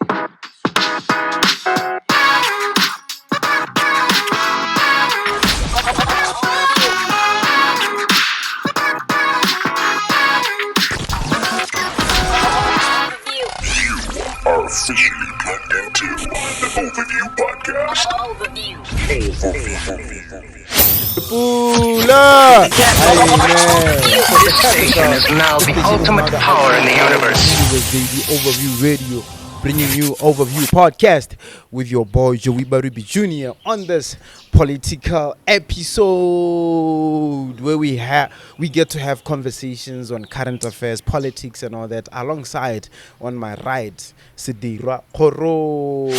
Are officially plugged into the Overview Podcast. Overview. Pula! This station is now the ultimate power in the universe. The Overview Radio, bringing you Overview Podcast with your boy Joey Badubi Jr. on this political episode where we get to have conversations on current affairs, politics, and all that. Alongside, on my right, Sedirwa, Kgoroba.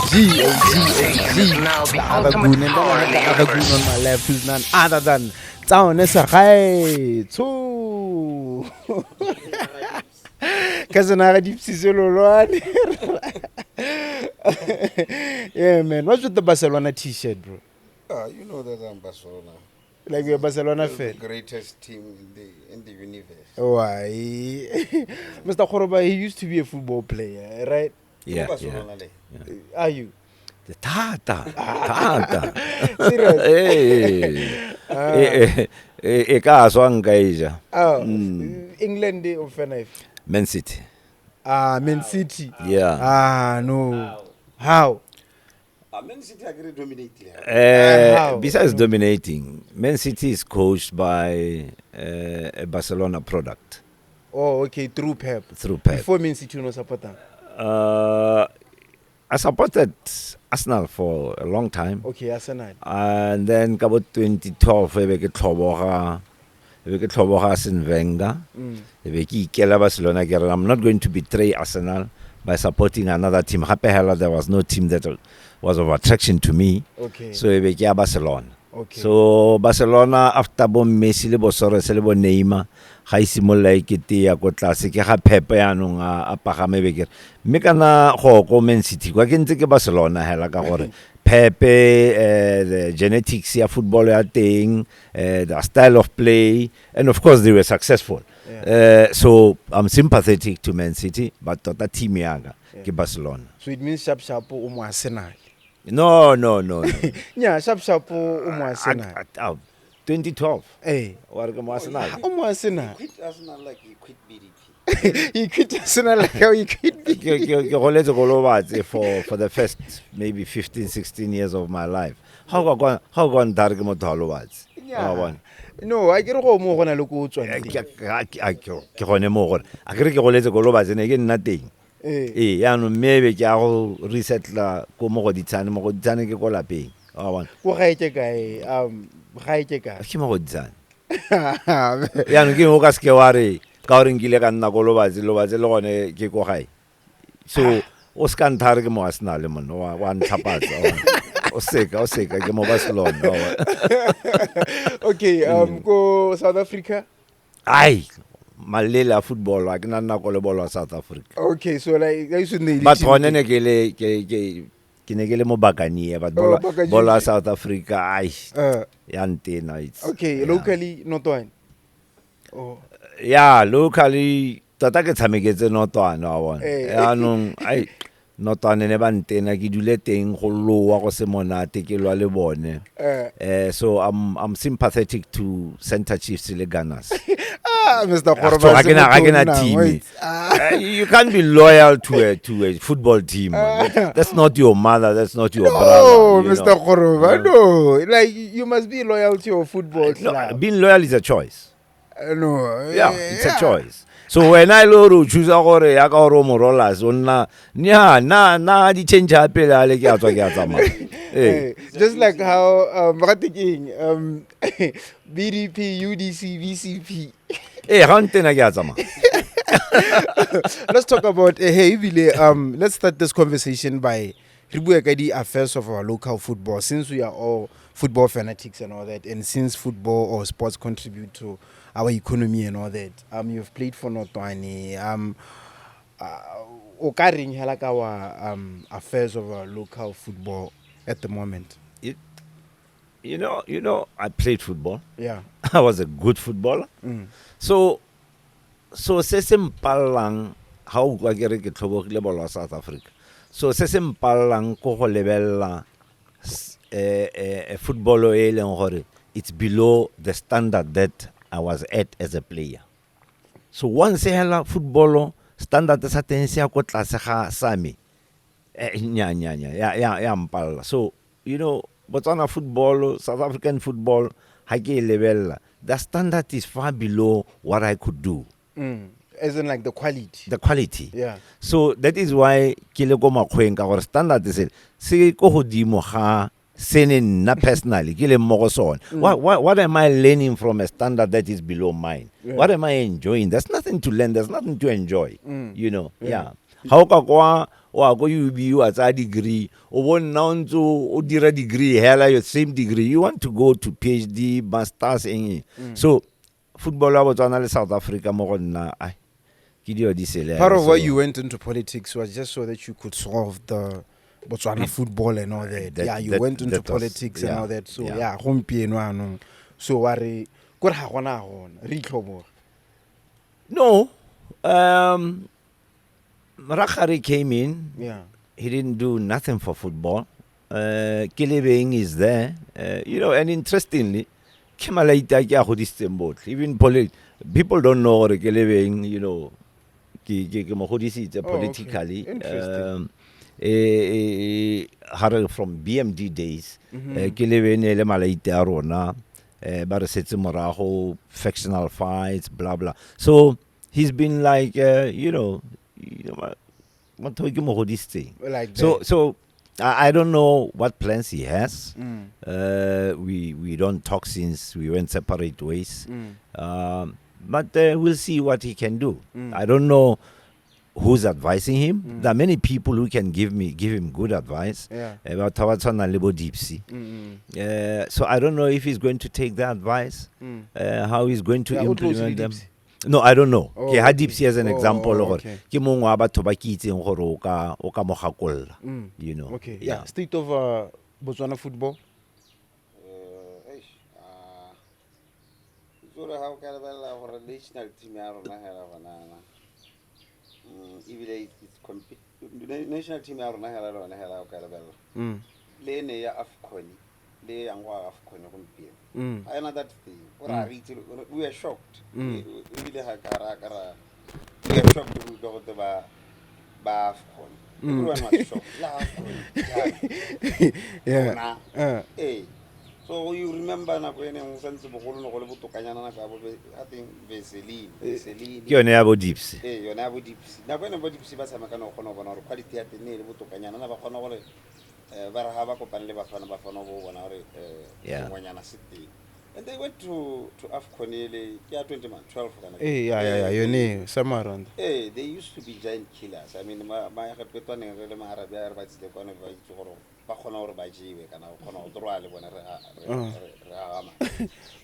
OG. The other goon on my left who's none other than Tsaone Segaetsho. Yeah, man. What's with the Barcelona t-shirt, bro? You know that I'm Barcelona. Like you're a Barcelona fan? The greatest team in the universe. Why? Mr. Kgoroba, he used to be a football player, right? Yeah. Are you? The Tata. Serious? Hey. Oh, England or fan? Man City. Man City. Yeah. No. How? Man City are going to dominate. Besides dominating, Man City is coached by a Barcelona product. Oh, okay. Through Pep. Before Man City, you know, support them. I supported Arsenal for a long time. Okay, Arsenal. And then about 2012, we get Kgoroba Arsene Wenger. Barcelona. I'm not going to betray Arsenal by supporting another team. There was no team that was of attraction to me. Okay. So we became Barcelona. Okay. So Barcelona after Messi le Suarez le Neymar ga isimolla ikete ya go tlase ke ga Pepe yanong a pagame bekere mme kana go Man City kwa ke ntse ke Barcelona hela ka gore Pepe the genetics ya football ya teng the style of play and of course they were successful. So I'm sympathetic to Man City but tota team yanga ke Barcelona. So it means sharp o mo Arsenal. No. Yeah, sharp o mo Arsenal. 2012. Hey, What am Arsenal? o mo Arsenal. Quit Arsenal like he quit BDP. He quit Arsenal like how he quit Ke for the first maybe 15-16 years of my life. How go target mo tholowatse? No, I get go mo gona le go tswa. Ke gone mo gore a ke re ke goletse golobatse ne ke nna teng. Ya no maybe ke a go resettla ko mo go ditsane ke go lapeng. Go gaetse kae Ke mo go ditsane. Ya no ke mo ka ske wa re ka gore ngile ka nna lobatse le gone ke go gae. So o ska ntare ke mo Arsenal mo wa ntlhapatsa. O seka ke mo Barcelona. Okay, go South Africa. Ai malela football a ke na nna go le bolo South Africa. Okay, so like I should need. But gone ne ke ne ke le mo bakanie but bolo South Africa ai ya ntena it's. Okay, locally not one. Oh. Yeah, locally tota ke tshameketse notwana wa bona. Ya nong ai notwane ne ba ntena ke dule teng go lowa go se monate ke lwa le bone. So I'm sympathetic to Center Chiefs le Gunners. Mr. Kgoroba, team. You can't be loyal to a football team. That's not your mother. That's not your brother. No, Mr. Kgoroba, no. Like you must be loyal to your football club. No, being loyal is a choice. No. Yeah, it's a choice. So when I choose gore ya ka gore mo rollers onna na di change pele ale ke a tswa ke a tsamaya. Just like how BDP, UDC, VCP. Let's talk about let's start this conversation by the affairs of our local football, since we are all football fanatics and all that, and since football or sports contribute to our economy and all that. You've played for Notwane. Okaring like our affairs of our local football at the moment. You know, I played football. Yeah. I was a good footballer. So se sempalang ha o kwa ke re ke tlhobogile bolo wa South Africa. So se se mpallang ko go lebella football e leng gore it's below the standard that I was at as a player. So once hela football standard sa teng se ya ko tlase ga sami ya mpalla. So you know Botswana football, South African football ha ke lebella, the standard is far below what I could do. As in like the quality. The quality. Yeah. So that is why ke le go makgweng ka gore standard se ko godimo ga sene na personally ke le mo go sone. What am I learning from a standard that is below mine? Yeah. What am I enjoying? There's nothing to learn, there's nothing to enjoy. You know. Yeah. How ka kwa wa go UB wa tsa degree o bona ntse o dira degree hela your same degree, you want to go to PhD, masters eng. So football wa Botswana le South Africa mo go nna ai ke dio di sele. Part of why you went into politics was just so that you could solve the Botswana football and all that. You went into politics and all that. So gompieno anong so wa re go ra gona re itlhobo. No. Rakari came in. Yeah. He didn't do nothing for football. Kilebeng is there. You know, and interestingly, even people don't know Kilebeng, you know, politically. From BMD days, Kilebeng ele malaita arona, barasetsi morago, factional fights, blah blah. So he's been like, you know, like so I don't know what plans he has. We don't talk since we went separate ways. But we'll see what he can do. I don't know who's advising him. There are many people who can give him good advice about Tawatsana Libo Deepsy. So I don't know if he's going to take the advice, how he's going to implement them. No, I don't know. Ke ha Deepsy as an example gore ke mongwe wa batho ba ke itseng gore o ka mo gakolla, you know. Okay. Yeah. State of Botswana football. How can I national team it's compete national team Lene ya Afcon. I know that thing. We are shocked. We really have we are shocked to go to the Afcon. Everyone was shocked. Yeah. Hey. So you remember na when I was to Kanyana, I think Veseline. You're never deeps. Hey, you're never deeps. Now when about deeps, I am going to quality at the nail to Kanyana. And they went to Afcon 2012. Your name somewhere around. Hey, they used to be giant killers. I mean, my Peton and Relema Arabia, but they want to Baconor by Jiwe and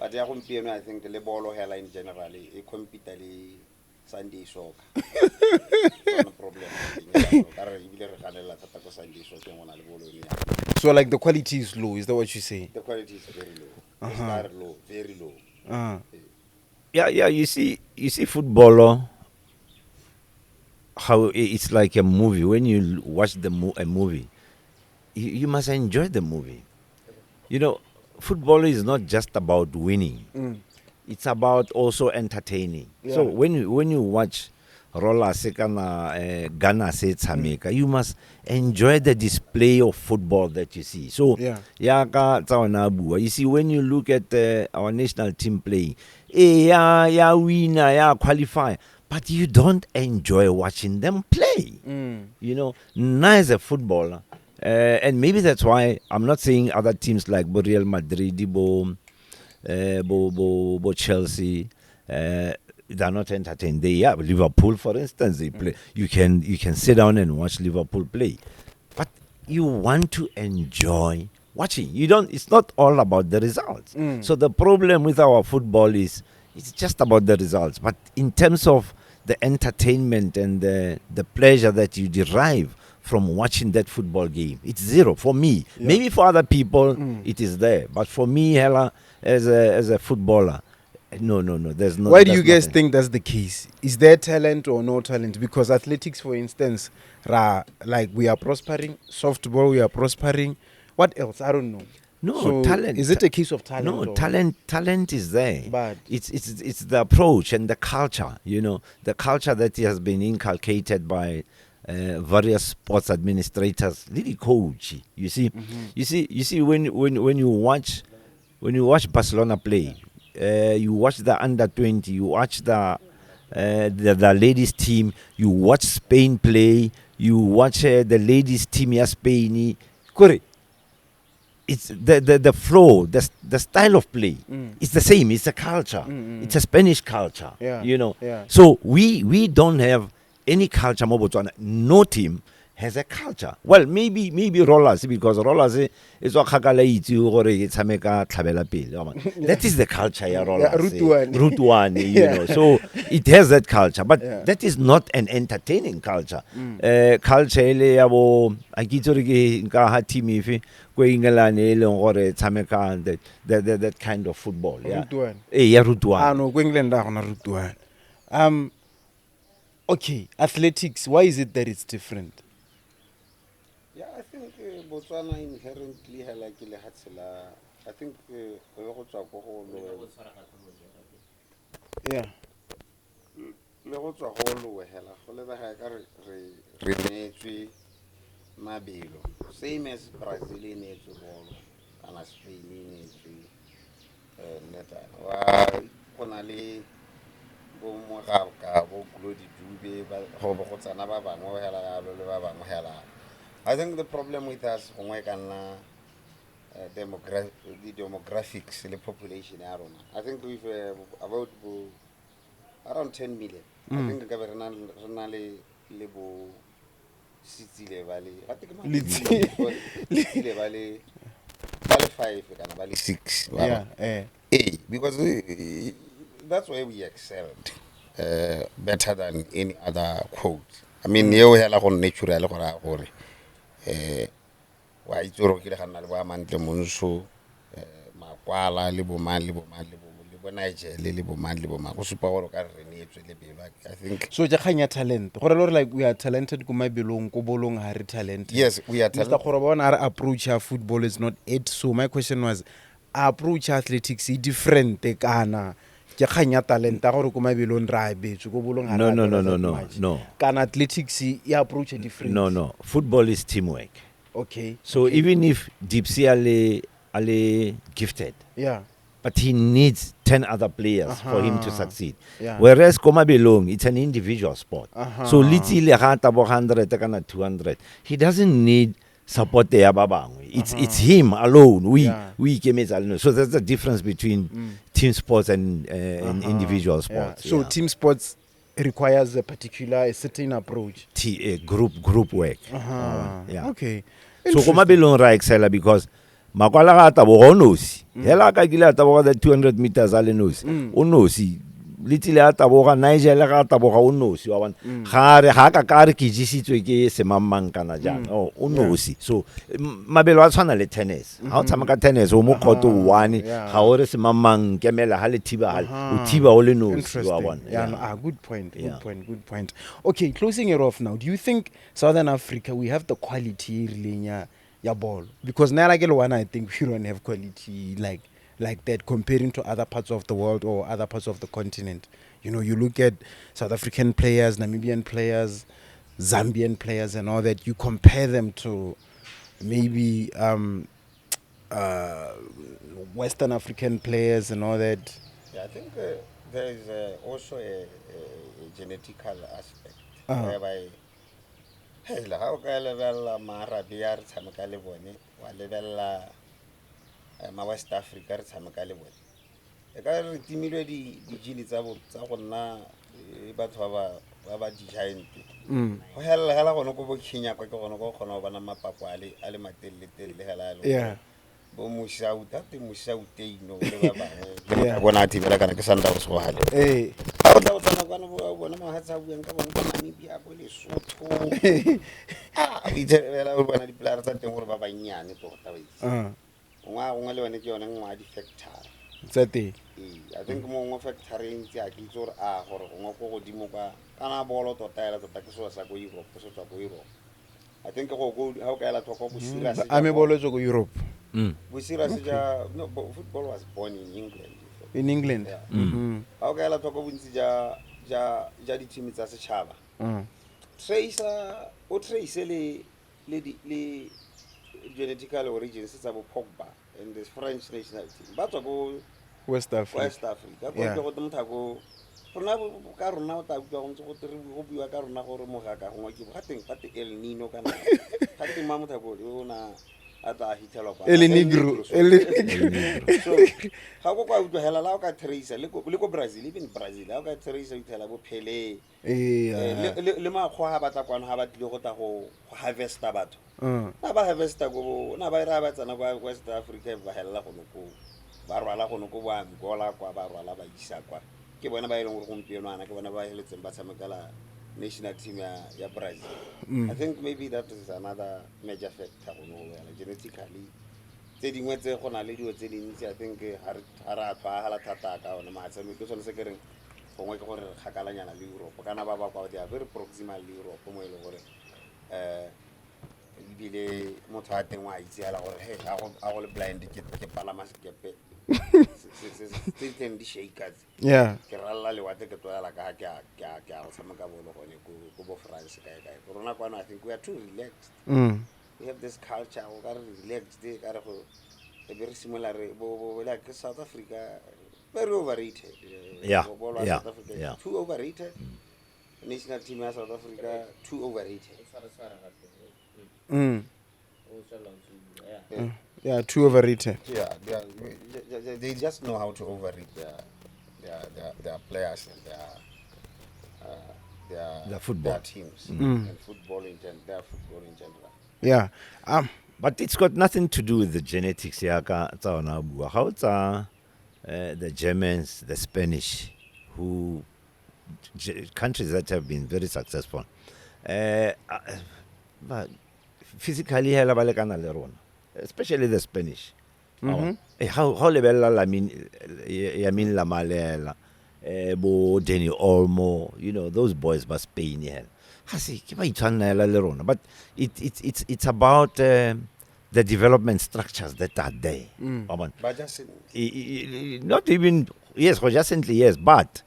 but they haven't been, I think, the Lebolo hairline generally, a completely Sunday shock. No problem. So, like the quality is low, is that what you say? The quality is very low. It's very low, very low. Yeah. You see, footballer. How it's like a movie. When you watch a movie, you must enjoy the movie. You know, football is not just about winning. It's about also entertaining. Yeah. So when you watch Rola Sekana Ghana se Tsameka, you must enjoy the display of football that you see. So you see, when you look at our national team playing, winner, qualify, but you don't enjoy watching them play. You know, neither as a footballer. And maybe that's why I'm not saying other teams like Real Madrid, Bo Chelsea, they're not entertained. Liverpool, for instance, they play. You can sit down and watch Liverpool play, but you want to enjoy watching. It's not all about the results. So the problem with our football is it's just about the results. But in terms of the entertainment and the pleasure that you derive from watching that football game, it's zero for me. Maybe for other people it is there, but for me, Hela, as a footballer, No. There's no. Why do you there's guys nothing. think that's the case? Is there talent or no talent? Because athletics, for instance, like we are prospering. Softball, we are prospering. What else? I don't know. No, So talent. is it a case of talent? No, or- talent is there. But- it's the approach and the culture. The culture that has been inculcated by various sports administrators, really coach. You see, you see when you watch Barcelona play, you watch the under-20, you watch the ladies team, you watch Spain play, you watch the ladies team in Spain. Correct. It's the flow, the style of play. It's the same. It's a culture. It's a Spanish culture. Yeah, yeah. So we don't have any culture mo Botswana. No team has a culture. Well, maybe rollers, because rollers is what kgakala itse gore e tshameka tlhabela pele. That is the culture ya rollers. Route one, So it has that culture, but that is not an entertaining culture. Culture ele ya bo a kitse re ke nka ha team efe go England e leng gore tshameka that kind of football. Route one. Ya route one. No, go England a gona route one. Okay, athletics. Why is it that it's different? Yeah, I think Botswana inherently like I think Yeah. le go tswa go lowe hela go le ba ga re neetswe mabelo same as Brazil e neetswe bolo kana Spain e neetswe netana wa gona le bo mogaka bo Badubi go go tsana ba bangwe hela ya lo le ba bangwe hela. I think the problem with us gongwe kana the demographics, the population, I don't know. I think we've about around 10 million. I think the government level city level. I think level 5 and 6. Yeah. Because that's why we excelled better than any other quote. I mean, you have a natural or wa itoro ke le gana le ba mantle monso makwala le bo man le bo Niger le bo man go supa gore ka re neetswe le belo. I think So ja khanya talent. Gore lore like we are talented ko mabelong ko bolong ha re talent. yes, we are Mr. talented. Kgoroba our approach our football is not it. So my question was our approach athletics is different kana ke khanya talent a gore ko mabelong ra betso ko bolong ha No. Kana athletics ya approach a different. No. Football is teamwork. Okay. So even if Dipsy are gifted, Yeah. but he needs 10 other players for him to succeed. Yeah. Whereas Koma belong, it's an individual sport. So Litsi le gata bo 100 kana 200. He doesn't need support there babangwe. It's him alone. We came alone. So there's the difference between team sports and individual sports. So team sports requires a certain approach. Group work. Yeah. Okay. So Koma belong ra excel because makwala ga ta bo nosi hela ka kile ta bo 200 meters ale nosi o nosi litile ata bo ga Nigeria ga ta bo ga o nosi wa bona ga ka re ke jisitswe ke semamang kana jang o nosi. So mabelo a tshwana le tennis ha o tshameka tennis o mo khoto one ga o re semamang kemela ha le thiba o thiba o le nosi wa bona. Good point. Okay, closing it off now. Do you think Southern Africa we have the quality really ya ball? Because now like one I think we don't have quality like that comparing to other parts of the world or other parts of the continent. You know, you look at South African players, Namibian players, Zambian players and all that, you compare them to maybe Western African players and all that. Yeah, I think there is also a genetical aspect whereby how ka level Marabi are tshameka le bone wa level ma West Africa re tshameka le bone e ka re timilwe di gene tsa go nna batho ba di giant go hela gone go bo Kenya kwa ke gone go gona ba na mapapo ale matelle hela Yeah. bo mushauta ino le ba bangwe bona thibela kana ke sanda go so hale o tla tsana kana bona ma hatsa buang ka bona Namibia go le Sotho itse bela o bona di player tsa teng gore ba banyane tota ba itse ngwa le one ke yone ngwa di factor Tsate. I think mo factory ntse a kitso re a gore go ngoko godimo ka kana bolo tota ela tota ke so sa go Europe so tswa go Europe. I think go how ka ela thoko bo serious. Ame bolo go Europe. Bo serious ja no football was born in England. In England. How ka ela thoko bontsi ja di team tsa setšhaba. Trace le genetical origins tsa bo Pogba and the French national team. Ba tswa go West Africa. Ka go tmotha go rona ka rona o ta go ntse go tere go buiwa ka rona gore mogaka go ngwa ke ga teng pate El Nino kana ga teng ma motha go ona ata hitela kwa El Negro. So ga go kwa utlo hela la o ka trace le ko Brazil even Brazil la o ka trace utela bo Pele le ma go ha batla kwana ha ba tlile go ta go harvesta batho na ba harvesta go na ba ira ba tsana kwa West Africa ba hela go no ba rwala go no go ba Angola kwa ba rwala ba isa kwa ke bona ba ile go gompieno ana ke bona ba heletseng ba tshamekala national team ya Brazil. I think maybe that is another major factor go no genetically tse dingwe tse go na le dio tse dintsi I think ha ra twa hala thata ka ona ma tsame ke sone se ke reng gongwe ke gore khakalanyana le Europe kana ba kwa they are very proximal le Europe mo ile gore bile motho a teng wa itse ala gore he a go le blind ke palama sekepe se teng di shakers ke ralla le wate ke toela ka ke go samaka bolo gone go bo France ka rona kwana I think we are too relaxed. We have this culture o ka re relaxed ka re go very similar bo like South Africa very overrated. South Africa too overrated. National team of South Africa too overrated. Yeah, too overrated. Yeah, they just know how to overrate their players and their football their teams and football in general. Yeah. But it's got nothing to do with the genetics. How it's the Germans, the Spanish, countries that have been very successful. But physically, especially the Spanish. How level Yamin Lamalela, Bo Denny Olmo, those boys were Spain. But it's about the development structures that are there. But just not even recently, yes, but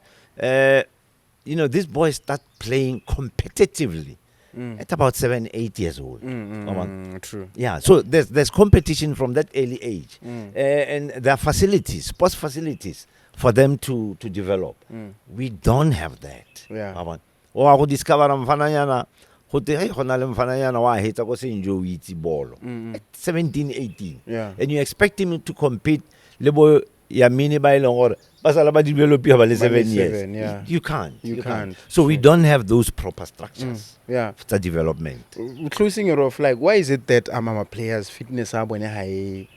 these boys start playing competitively at about 7-8 years old. True. Yeah, so there's competition from that early age, and there are facilities, sports facilities for them to develop. We don't have that. Yeah. I go discover mfananyana go te go na le mfananyana wa hetsa go se enjoy itse bolo at 17 18. Yeah. And you expect him to compete le bo ya mini ba ile gore ba sala ba develop ya ba le 7 years. Yeah. You can't. True. So we don't have those proper structures. Yeah. For development. Closing it off, like, why is it that our players fitness are like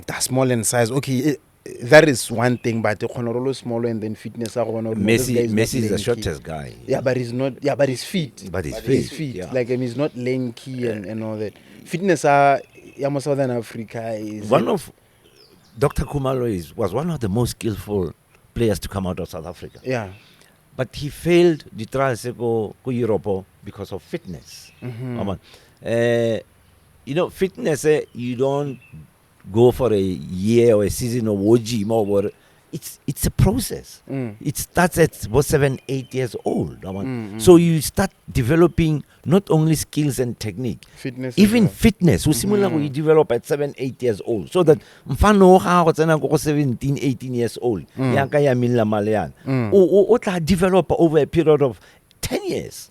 that small in size? Okay, that is one thing, but the Kgoroba smaller and then fitness are Messi is the shortest guy. Yeah, but he's not. Yeah, but he's fit. But he's fit. Yeah. Like, and he's not lanky and all that. Fitness are Southern Africa is one of Dr. Khumalo was one of the most skillful players to come out of South Africa. Yeah. But he failed the trials to go Europe because of fitness. Fitness, you don't go for a year or a season of gym or it's a process. It starts at about 7-8 years old. So you start developing not only skills and technique, even fitness. We develop at 7-8 years old. So that mfano ga 17-18 years old, yaka ya mila malean, o tla develop over a period of 10 years.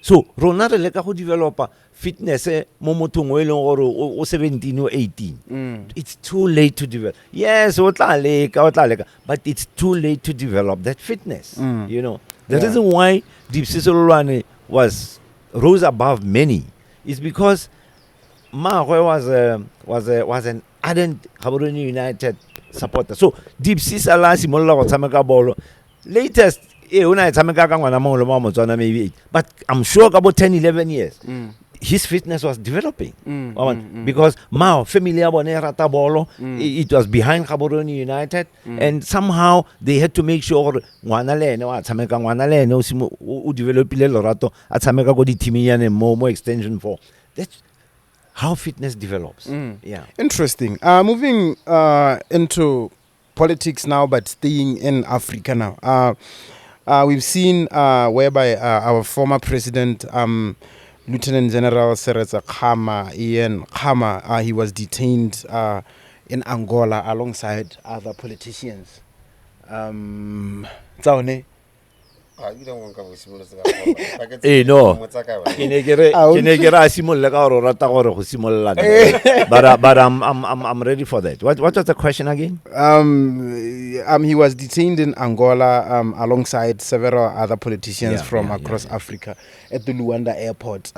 So Ronaldo leka go develop fitness mo mothong o eleng gore o 17 or 18. It's too late to develop. Yes, o tla leka, but it's too late to develop that fitness. The reason why Deep Sisolwane rose above many is because Mahwe was an ardent Gaborone United supporter. So Deep Sisala simolla go tshameka bolo. Latest maybe, but I'm sure about 10-11 years. his fitness was developing. Because Mao, family ya bone e rata bolo, it was behind Gaborone United, and somehow they had to make sure ngwana le ene wa tshameka ngwana le ene o developile lorato a tshameka go di team yane mo extension 4. That's how fitness develops. Yeah. Interesting. Moving into politics now, but staying in Africa now. We've seen whereby our former president, Lieutenant General Khama, he was detained in Angola alongside other politicians. Tsaone. You don't want to go simula No. Kinegera simula ka ro rata gore go simolla. But I'm ready for that. What was the question again? He was detained in Angola alongside several other politicians from across Africa at the Luanda airport.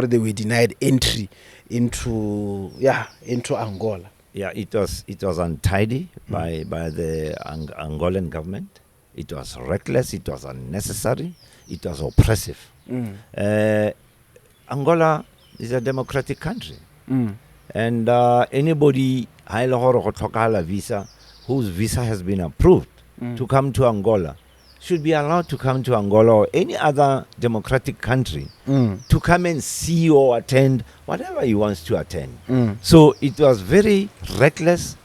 They were denied entry into Angola. Yeah, it was untidy by the Angolan government. It was reckless, it was unnecessary, it was oppressive. Angola is a democratic country. And anybody visa whose visa has been approved to come to Angola should be allowed to come to Angola or any other democratic country to come and see or attend whatever he wants to attend. So it was very reckless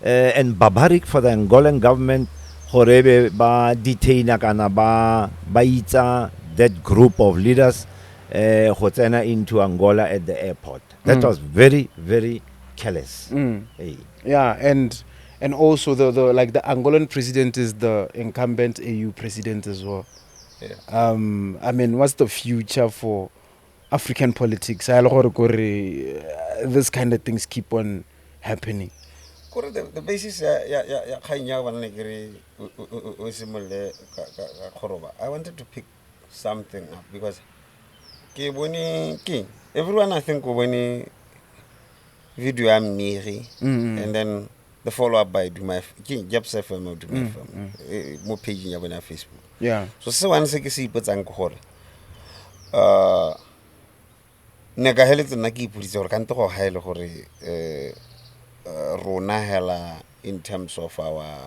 and barbaric for the Angolan government ba detain kana ba itsa that group of leaders into Angola at the airport. That was very, very careless. Hey. Yeah, and also the Angolan president is the incumbent AU president as well. Yeah. I mean, what's the future for African politics? This kind of things keep on happening. The basis I wanted to pick something up because everyone I think when video I'm and then the follow up by do my more page in Facebook. Yeah. So one second see but nega heletsa nna ke ipoditse gore ka nte go haele gore rona hela in terms of our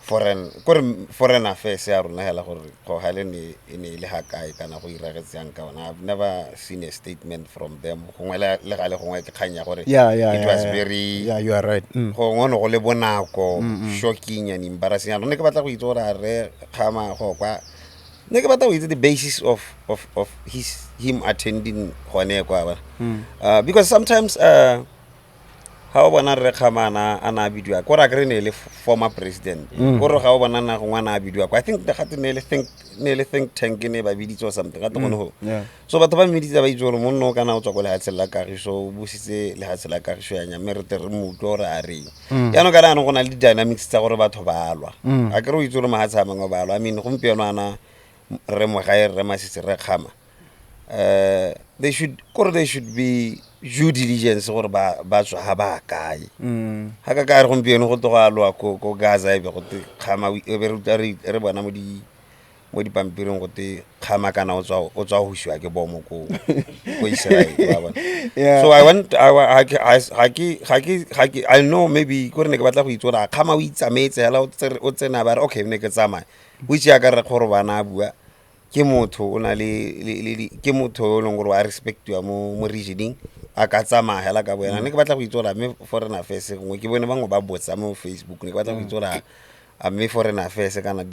foreign affairs ya rona hela gore go haele ne le ha kae kana go iragetsang ka bona. I've never seen a statement from them gongwe le gale gongwe ke khanya gore it was very you are right go ngono go le bonako shocking and embarrassing. Rona ke batla go itse gore re Khama go kwa ne ke batla go itse the basis of him attending gone kwa because sometimes how bona re Khama ana bidwa ko ra kre ne le former president go re ga o bona na go ngwana bidwa I think the gate ne le think tank ne ba biditse or something ga tlono ho so batho ba meditse ba itse gore monno kana o tswa go le hatsela ka riso busitse le hatsela ka riso ya nya mere tere mutlo re a re ya no kana no gona le dynamics tsa gore batho ba alwa a kere o itse gore mahatsa mangwe ba alwa I mean gompieno ana re mo ga re masitse re Khama they should be due diligence gore ba tswa ha ba kae ha ka ka re gompieno go toga alwa ko Gaza e be go te Khama e be re bona mo di pampiring go te Khama kana o tswa ho shwa ke bomo ko Israel ba bona so I know maybe go re ne ke batla go itse gore Khama o itsametse hela o tsena ba re okay ne ke tsamaya which ya ka re Kgoroba na bua ke motho o na le ke motho o leng gore wa respect ya mo regioning a ka tsamaya hela ka bona ne ke batla go itse gore me foreign affairs ngwe ke bone bangwe ba botsa mo Facebook ne ke batla go itse gore a me foreign affairs kana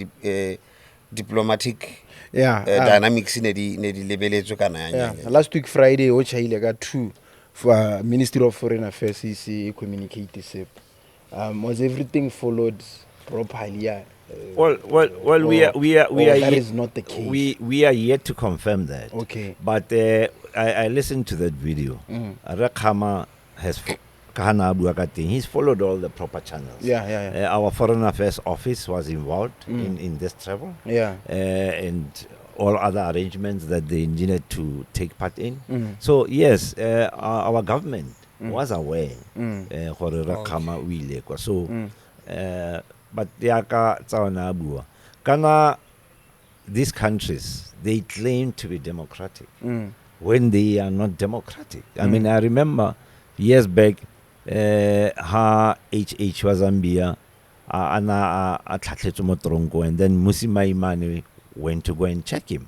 diplomatic dynamics ne di lebeletswe kana ya last week Friday o chaile ka 2 for Ministry of Foreign Affairs is communicate was everything followed properly Well, we are that is not the case. We are yet to confirm that. Okay. But I listened to that video. Khama has he's followed all the proper channels. Our Foreign Affairs Office was involved in this travel. And all other arrangements that they needed to take part in. So yes, our government was aware. Khama so. But yaka Tsaone bua kana these countries they claim to be democratic when they are not democratic. I mean, I remember years back, ha HH wa Zambia, ana a tlhatlhetswe mo toronko, and then Musi Maimane went to go and check him.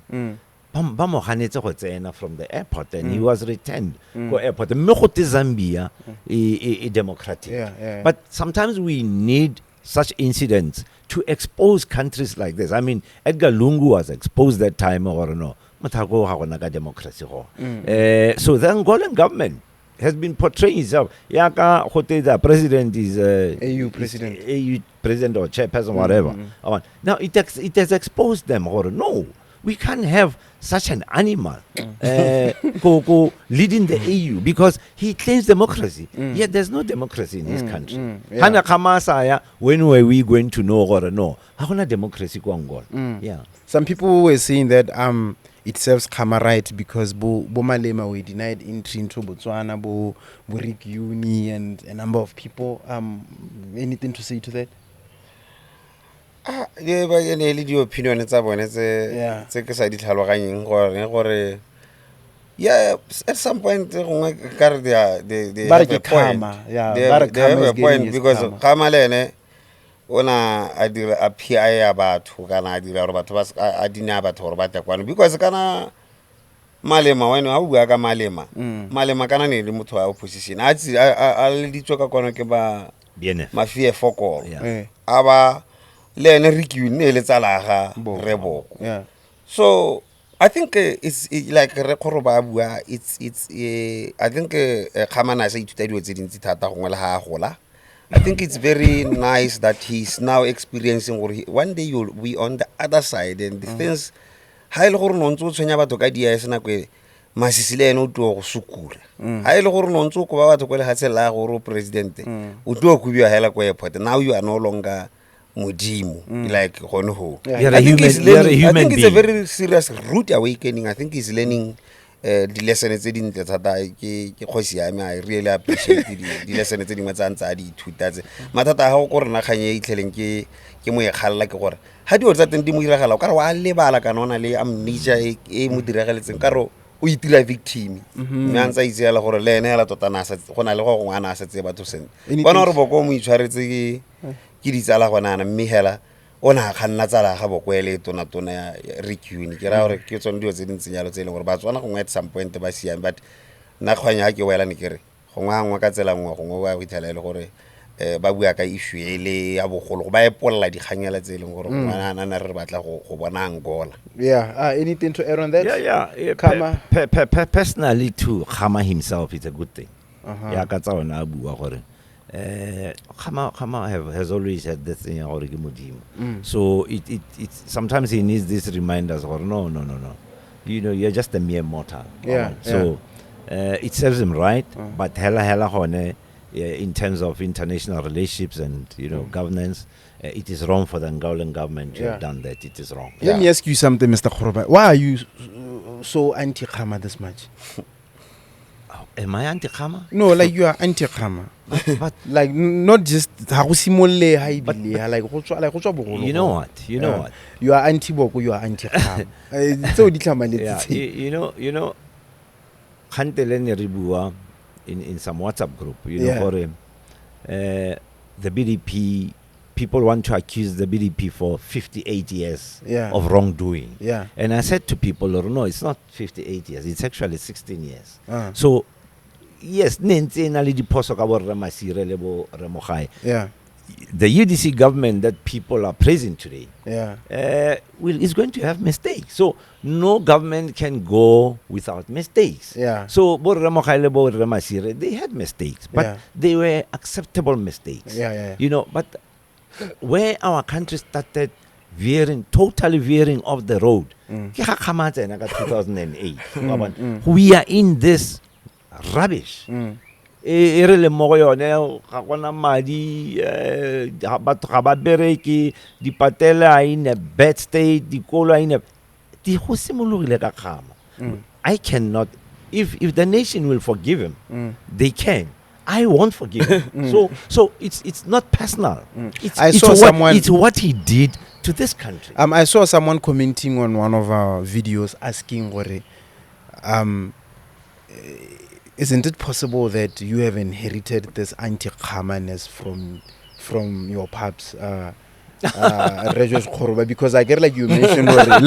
Ba mo ganetse go tsena from the airport, and he was returned go airport. Mme go te Zambia democratic. But sometimes we need such incidents to expose countries like this. I mean, Edgar Lungu was exposed that time, or no, democracy. So the Angolan government has been portraying itself. Yaka the president is AU president, or chairperson, whatever. Now it has exposed them. Or no, we can't have such an animal go leading the AU because he claims democracy. Yet there's no democracy in his country. Hana Khama saya, when were we going to know or no? Hakuna democracy ko Angola. Yeah. Some people were saying that it serves Khama right because Bo Malema were denied entry into Botswana, Bo Rick Uni and a number of people. Anything to say to that? Yeah, but any opinion it's about it's a side gore yeah, at some point they have a point. They have a point because Khama lene ona adira a PI about who can adira batho ba adina batho ba ta kwano because kana Malema when ha bua ka Malema kana ne le motho wa opposition a le ditsoka kwano ke ba mafie foko aba le ne rikune le tsalaga rebo. So I think it's like Kgoroba bua it's I think Khama na sa ithuta dilo tse dintsi thata go ngela ha gola. I think it's very nice that he's now experiencing one day you'll be on the other side and the things ha ile gore no ntse o tshwenya batho ka dia sena kwe masisile ene o tlo go sukula ha ile gore no ntse o ba batho kwele hatsela gore president o tlo go biwa hela ko airport. Now you are no longer Mudimu, like Honho. I think it's a very serious rude awakening. I think he's learning the lessons that didn't I really appreciate the lessons that he taught. Matata how corona kanye telling ke mo ekhala ke gore ha di o tsa teng di mo iragala ka re wa lebala kanona le amnesia e mo diragaletseng ka ro o itira victim mme a ntsa itse la gore le ene la totana sa gona le go ngwana sa tse batho sene bona re boko mo itshwaretse ke ditsala gona na mme hela ona khanna tsala ga bokwele tona ya recune ke ra gore ke tsone dio tse dintsenyalo tse le gore ba tswana go at some point ba siame but na khwanya ha ke wela ne kere go ngwa ka tsela ngwa go ngwa ba ithala le gore ba bua ka issue ele ya bogolo go ba epolla di khanyela tse le gore ngwana na re batla go bona Angola. Anything to add on that? Khama personally too, Khama himself is a good thing. Ya ka Tsaone a bua gore Khama has always had this thing or so it sometimes he needs these reminders or no you know you're just a mere mortal. So it serves him right, but hella hone in terms of international relationships and governance, it is wrong for the Angolan government to have done that. It is wrong. Let me ask you something, Mr. Kgoroba. Why are you so anti-Khama this much? Am I anti-Khama? No, like you are anti-Khama. But like not just like you know what? You are anti-Boko, you are anti-Khama. So you know Khantelene Ribua in some WhatsApp group, for the BDP, people want to accuse the BDP for 58 years of wrongdoing. And I said to people, no, it's not 58 years, it's actually 16 years. So yes, the UDC government that people are praising today is going to have mistakes. So no government can go without mistakes. So they had mistakes, but they were acceptable mistakes. But where our country started totally veering off the road, 2008, we are in this rubbish. Irele mo yone ga gona madi batho ga ba bereki di patela in a bad state di kolo in a di go simologile ka Khama. I cannot if the nation will forgive him they can. I won't forgive him. So it's not personal. It's what he did to this country. I saw someone commenting on one of our videos asking isn't it possible that you have inherited this anti-Khamaness from your paps? Kgoroba, because I get like you mentioned, I'm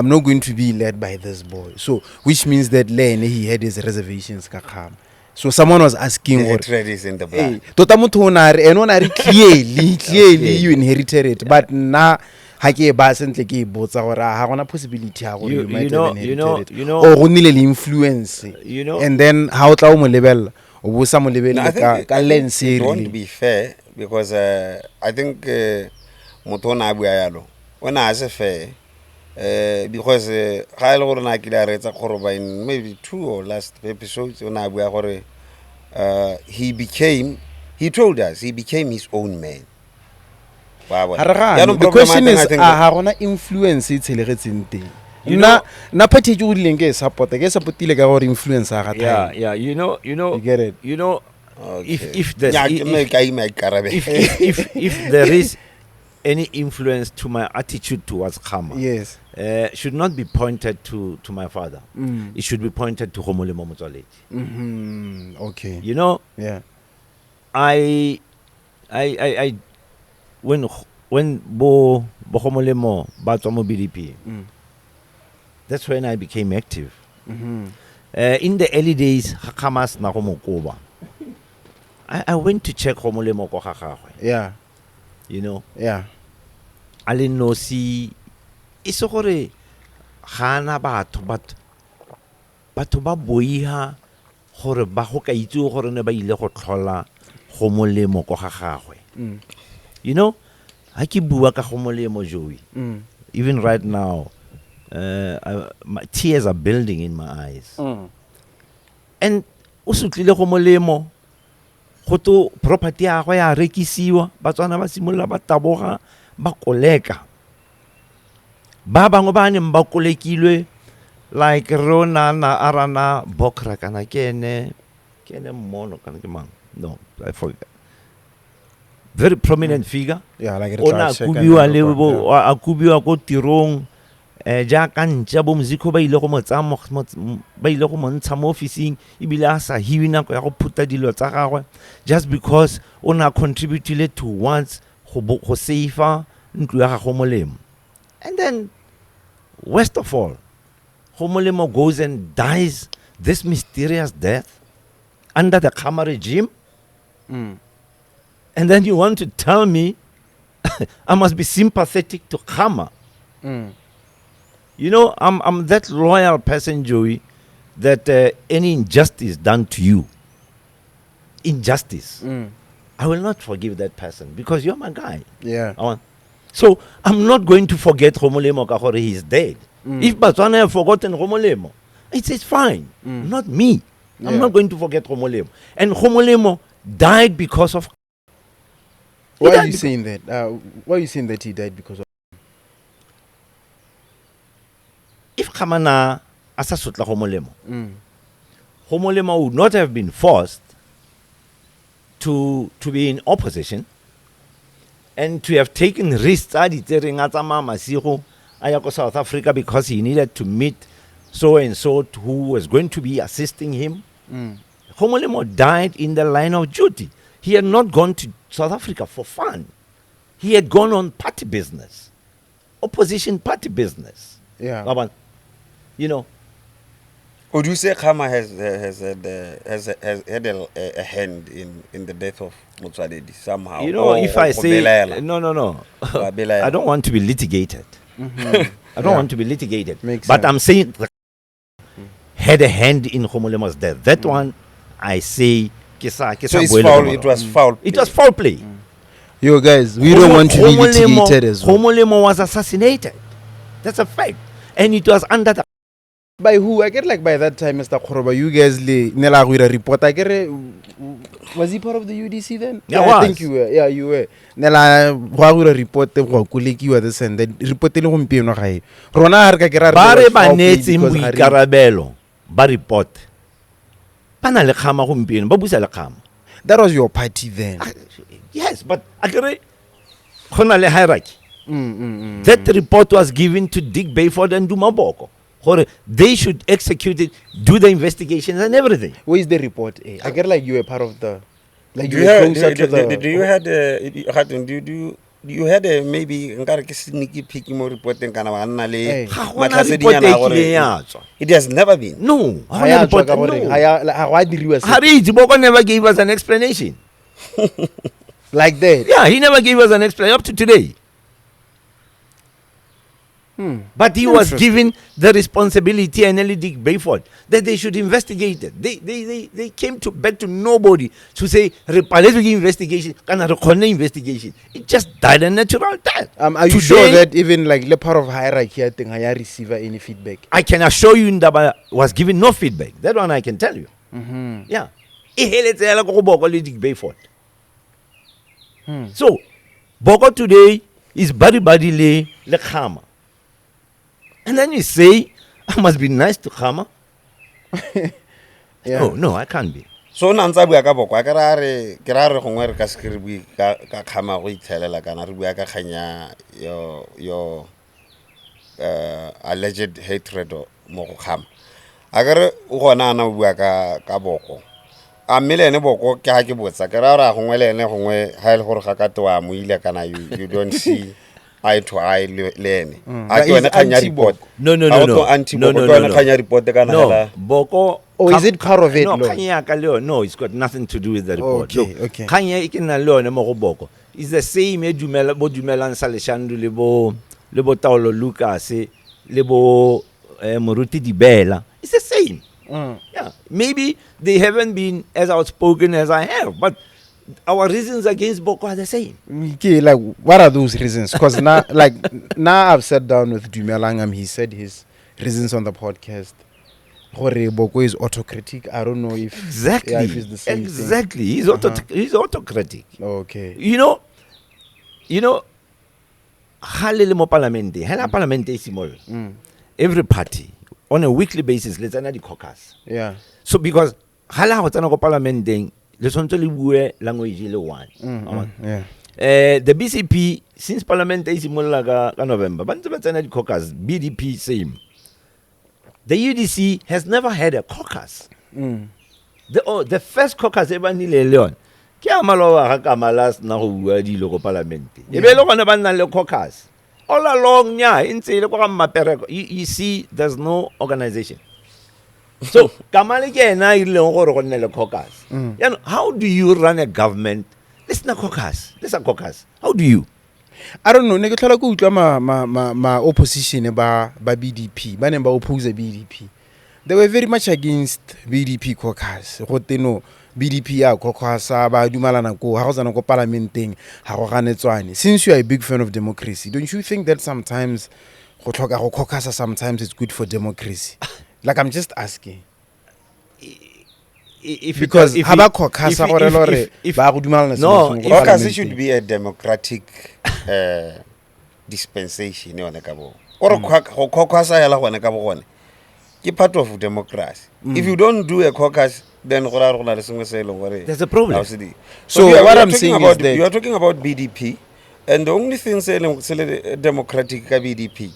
not going to be led by this boy. So, which means that he had his reservations. So someone was asking, the hatred is in the blood. Clearly you inherited it, but now possibility you know, or only influence, and then how to level or some level I think it won't be fair because I think Motona Abuayalo when I say fair because in maybe 2 or last episodes when he told us he became his own man. The question is how influence it na party ju lenge support influence yeah you get it okay. if there is any influence to my attitude towards Khama, yes, should not be pointed to my father. It should be pointed to Khomolemo Motsoaledi. Okay. You know, yeah. I when Bo Khomolemo Batswamo BDP, that's when I became active. In the early days, Khama's na Koba. I went to check Khomolemo ko gagagwe. Yeah. You know? Yeah. Ale no si iso gore gana batho ba boiha gore ba go ka itse gore ne ba ile go tlhola go molemo go gagagwe. You know, ha ke bua ka go molemo Joey. Even right now, my tears are building in my eyes. And o sutlile go molemo go to property ya go ya rekisiwa Batswana ba simolla ba taboga ba koleka ba bangwe ba ne ba kolekilwe like rona na arana bokra kana kene mono kana ke mang no I forget very prominent figure yeah like ona kubiwa le bo akubiwa go tirong ja ka ntja bo muziko ba ile go motsamo ba ile go montsha mo officing ibile a sa hiwi nako ya go phuta dilo tsa gagwe just because ona contributed to once go safer ntlo ya gago molemo. And then worst of all Khomolemo goes and dies this mysterious death under the Khama regime. And then you want to tell me I must be sympathetic to Khama. You know, I'm that loyal person, Joey, that any injustice done to you, I will not forgive that person because you're my guy. Yeah. So I'm not going to forget Khomolemo Kahore, he's dead. If Botswana have forgotten Khomolemo, it's fine. Not me. I'm not going to forget Khomolemo. And Khomolemo died because of. Why are you saying that? Why are you saying that he died because of? If Khamana asasutla Khomolemo, Khomolemo would not have been forced to be in opposition and to have taken risks South Africa because he needed to meet so and so who was going to be assisting him. Khomolemo died in the line of duty. He had not gone to South Africa for fun. He had gone on party business, opposition party business. Yeah. You know. Would you say Khama has had a hand in the death of Motsoaledi somehow? You know, if I say no, I don't want to be litigated. I don't want to be litigated. Makes but sense. I'm saying had a hand in Khomolemo's death. That one, I say, so it's foul. It was foul. It was foul play. Yo, guys, we don't want to be litigated as well. Khomolemo was assassinated. That's a fact, and it was under the. By who? I get like by that time, Mr. Kgoroba, you guys nela go report. I get was he part of the UDC then? Yeah, I think you were. Yeah, you were. Nela go report the go kulekiwa this and then report le gompieno gae. Rona ha re ka kera bare banetse mbuikarabelo ba report. Bana le Khama gompieno ba busa le Khama. That was your party then. Yes, but akere khona le hierarchy. That report was given to Dick Bayford and Dumaboko. They should execute it, do the investigations and everything. Where is the report? I get like you were part of the. Like Do you you were have, closer to the. do you had you had a maybe nkare ke sneaky peek mo reporting kana wa nna le Hey. Ga gona matlhasediyana report e gore kileng ya tswa. it has never been. No, Ha ga ya gona tswa report. ka gore, No. ha ya- like, ha wa diriwa sepe. Ga re itse, Boko never gave us an explanation. Like that. Yeah, he never gave us an explanation up to today. But he was given the responsibility and Dick Bayford that they should investigate it. They came back to nobody to say reparative investigation, investigation. It just died a natural death. Are you sure that even like the part of hierarchy, I think I receive any feedback? I can assure you Ndaba was given no feedback. That one I can tell you. Yeah. E heletse hela go Boko le Dick Bayford. So, Boko today is body le Khama. And then you say, I must be nice to Khama. Yeah. No, I can't be. So na ntsa bua ka Boko ke ra re gongwe re ka se re bui ka Khama go ithelela kana re bua ka khanya yo alleged hatred mo go Khama. Akere o gona ana bua ka Boko. A mmele Boko ke ha ke botsa ke ra gongwe le ene gongwe ha ile gore ga ka twa mo ile kana you don't see eye to eye le ene. A ke wena khanya report. No. Khanya report kana No, hela. Boko. Or is it part of it? No, Lord? Khanya ka le no, it's got nothing to do with the report. Okay, Look, okay. Khanya e ke na le yone mo go Boko. It's the same bo dumelang sa Leshandu le bo Taolo Lucas le bo Moruti Dibela. It's the same. Yeah, maybe they haven't been as outspoken as I have, but our reasons against Boko are the same. Okay, like what are those reasons? Because now, now I've sat down with Dumelangam. He said his reasons on the podcast. Boko is autocratic. I don't know if Exactly. yeah, if it's the same exactly. thing. He's autocratic. Okay. You know, halele mo parliament, hela parliament is small. Every party on a weekly basis, let's another caucus. Yeah. So because hala ho tsana go parliament ding, le sontse le bue language le one. Yeah. The BCP since parliament is simolla ka November, ba ntse ba tsena di caucus, BDP same. The UDC has never had a caucus. The first caucus ever nile leon. Ke amalowa ga kamalas na go bua di lo go parliament. E be le gone ba nna le caucus. All along nya intse le go ga mapereko. You see there's no organization. So kamale ke ena ile gore go nne le caucus. You know, how do you run a government? Let's not caucus. Let's a caucus. How do you? I don't know. Ne ke tlhola go utlwa ma opposition ba BDP. Ba ne ba oppose BDP. They were very much against BDP caucus. Go teno BDP ya caucus ba dumalana go ha go tsana go parliamenteng ha go ganetswane. Since you are a big fan of democracy, don't you think that sometimes go tlhoka go caucus sometimes it's good for democracy? Like I'm just asking. Because haba caucus gore lore ba go dumalana no, Caucus should be a democratic dispensation yone ka bo. Or caucus ya la gone ka bo gone. Ke part of democracy. If you don't do a caucus, then there's a problem. So what I'm saying is that you are talking about BDP, and the only thing saying democratic BDP,